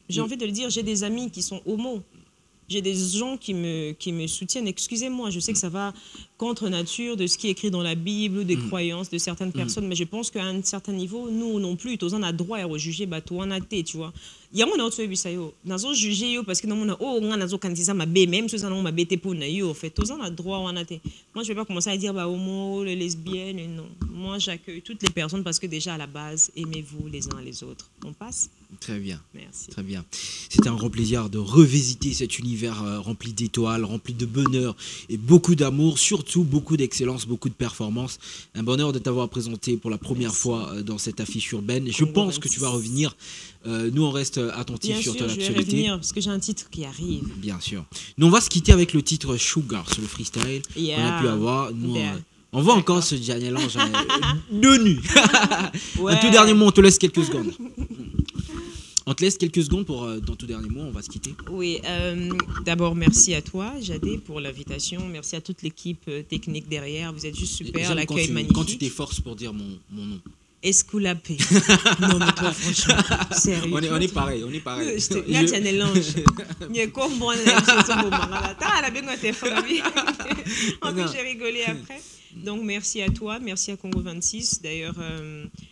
J'ai envie de le dire. J'ai des amis qui sont homo. J'ai des gens qui me soutiennent. Excusez-moi, je sais que ça va... contre nature de ce qui est écrit dans la Bible ou des croyances de certaines personnes. Mais je pense qu'à un certain niveau, nous non plus, tous on a droit à juger, toi on a été, tu vois. Il y a mon autre bisayo, nazo juger parce que dans mon on a nazo quand ça m'a bé même si ça m'a bété pour nayo en fait, tous on a droit on a été. Moi je vais pas commencer à dire homo, les lesbiennes, non. Moi j'accueille toutes les personnes parce que déjà à la base, aimez-vous les uns les autres. On passe. Très bien. Merci. Très bien. C'était un grand plaisir de revisiter cet univers rempli d'étoiles, rempli de bonheur et beaucoup d'amour, surtout beaucoup d'excellence, beaucoup de performance. Un bonheur de t'avoir présenté pour la première fois dans cette affiche urbaine. Je pense que tu vas revenir. Nous, on reste attentifs sur ton actualité. Je vais revenir parce que j'ai un titre qui arrive. Bien sûr. Nous, on va se quitter avec le titre Sugar sur le freestyle qu'on a pu avoir. Nous, on voit encore ce Gianni Lange de nu. Un tout dernier mot, on te laisse quelques secondes. On te laisse quelques secondes pour, dans tout dernier mot, on va se quitter. Oui, d'abord merci à toi, Jadé, pour l'invitation. Merci à toute l'équipe technique derrière. Vous êtes juste super, l'accueil magnifique. Quand tu t'efforces pour dire mon nom. Escoulapé. Non, mais toi, franchement, sérieux. On est pareil, on est pareil. Là, tu as un élange. Il y a comme bon, en plus, j'ai rigolé après. Donc, merci à toi, merci à Congo 26. D'ailleurs,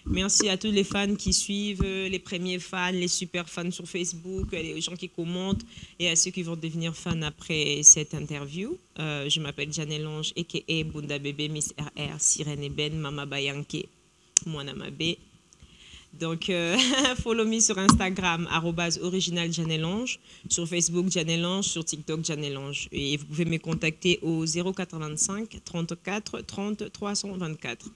merci à tous les fans qui suivent, les premiers fans, les super fans sur Facebook, les gens qui commentent et à ceux qui vont devenir fans après cette interview. Je m'appelle Jeanne Lange, a.k.a. Bunda Bébé, Miss RR, Sirène Ben, Mama Bayanke, Moana Mabé. Donc, follow me sur Instagram, @originaljanelange, sur Facebook Janelange, sur TikTok Janelange. Et vous pouvez me contacter au 085 34 30 324.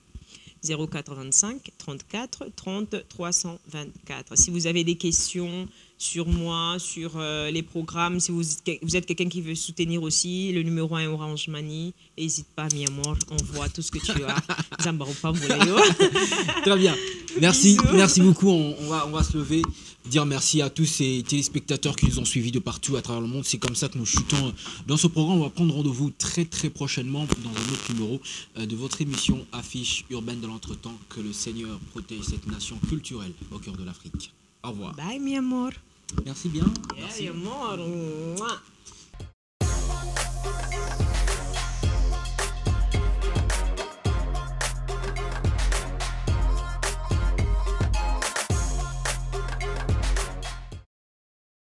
085 34 30 324. Si vous avez des questions sur moi, sur les programmes, si vous êtes quelqu'un qui veut soutenir aussi, le numéro 1 Orange Money, n'hésite pas, mi amor, envoie tout ce que tu as. Très bien. Merci beaucoup. On va se lever, dire merci à tous ces téléspectateurs qui nous ont suivis de partout à travers le monde. C'est comme ça que nous chutons dans ce programme. On va prendre rendez-vous très très prochainement dans un autre numéro de votre émission Affiche urbaine de l'entretemps. Que le Seigneur protège cette nation culturelle au cœur de l'Afrique. Au revoir. Bye, mi amor. Merci bien. Merci. Mi amor.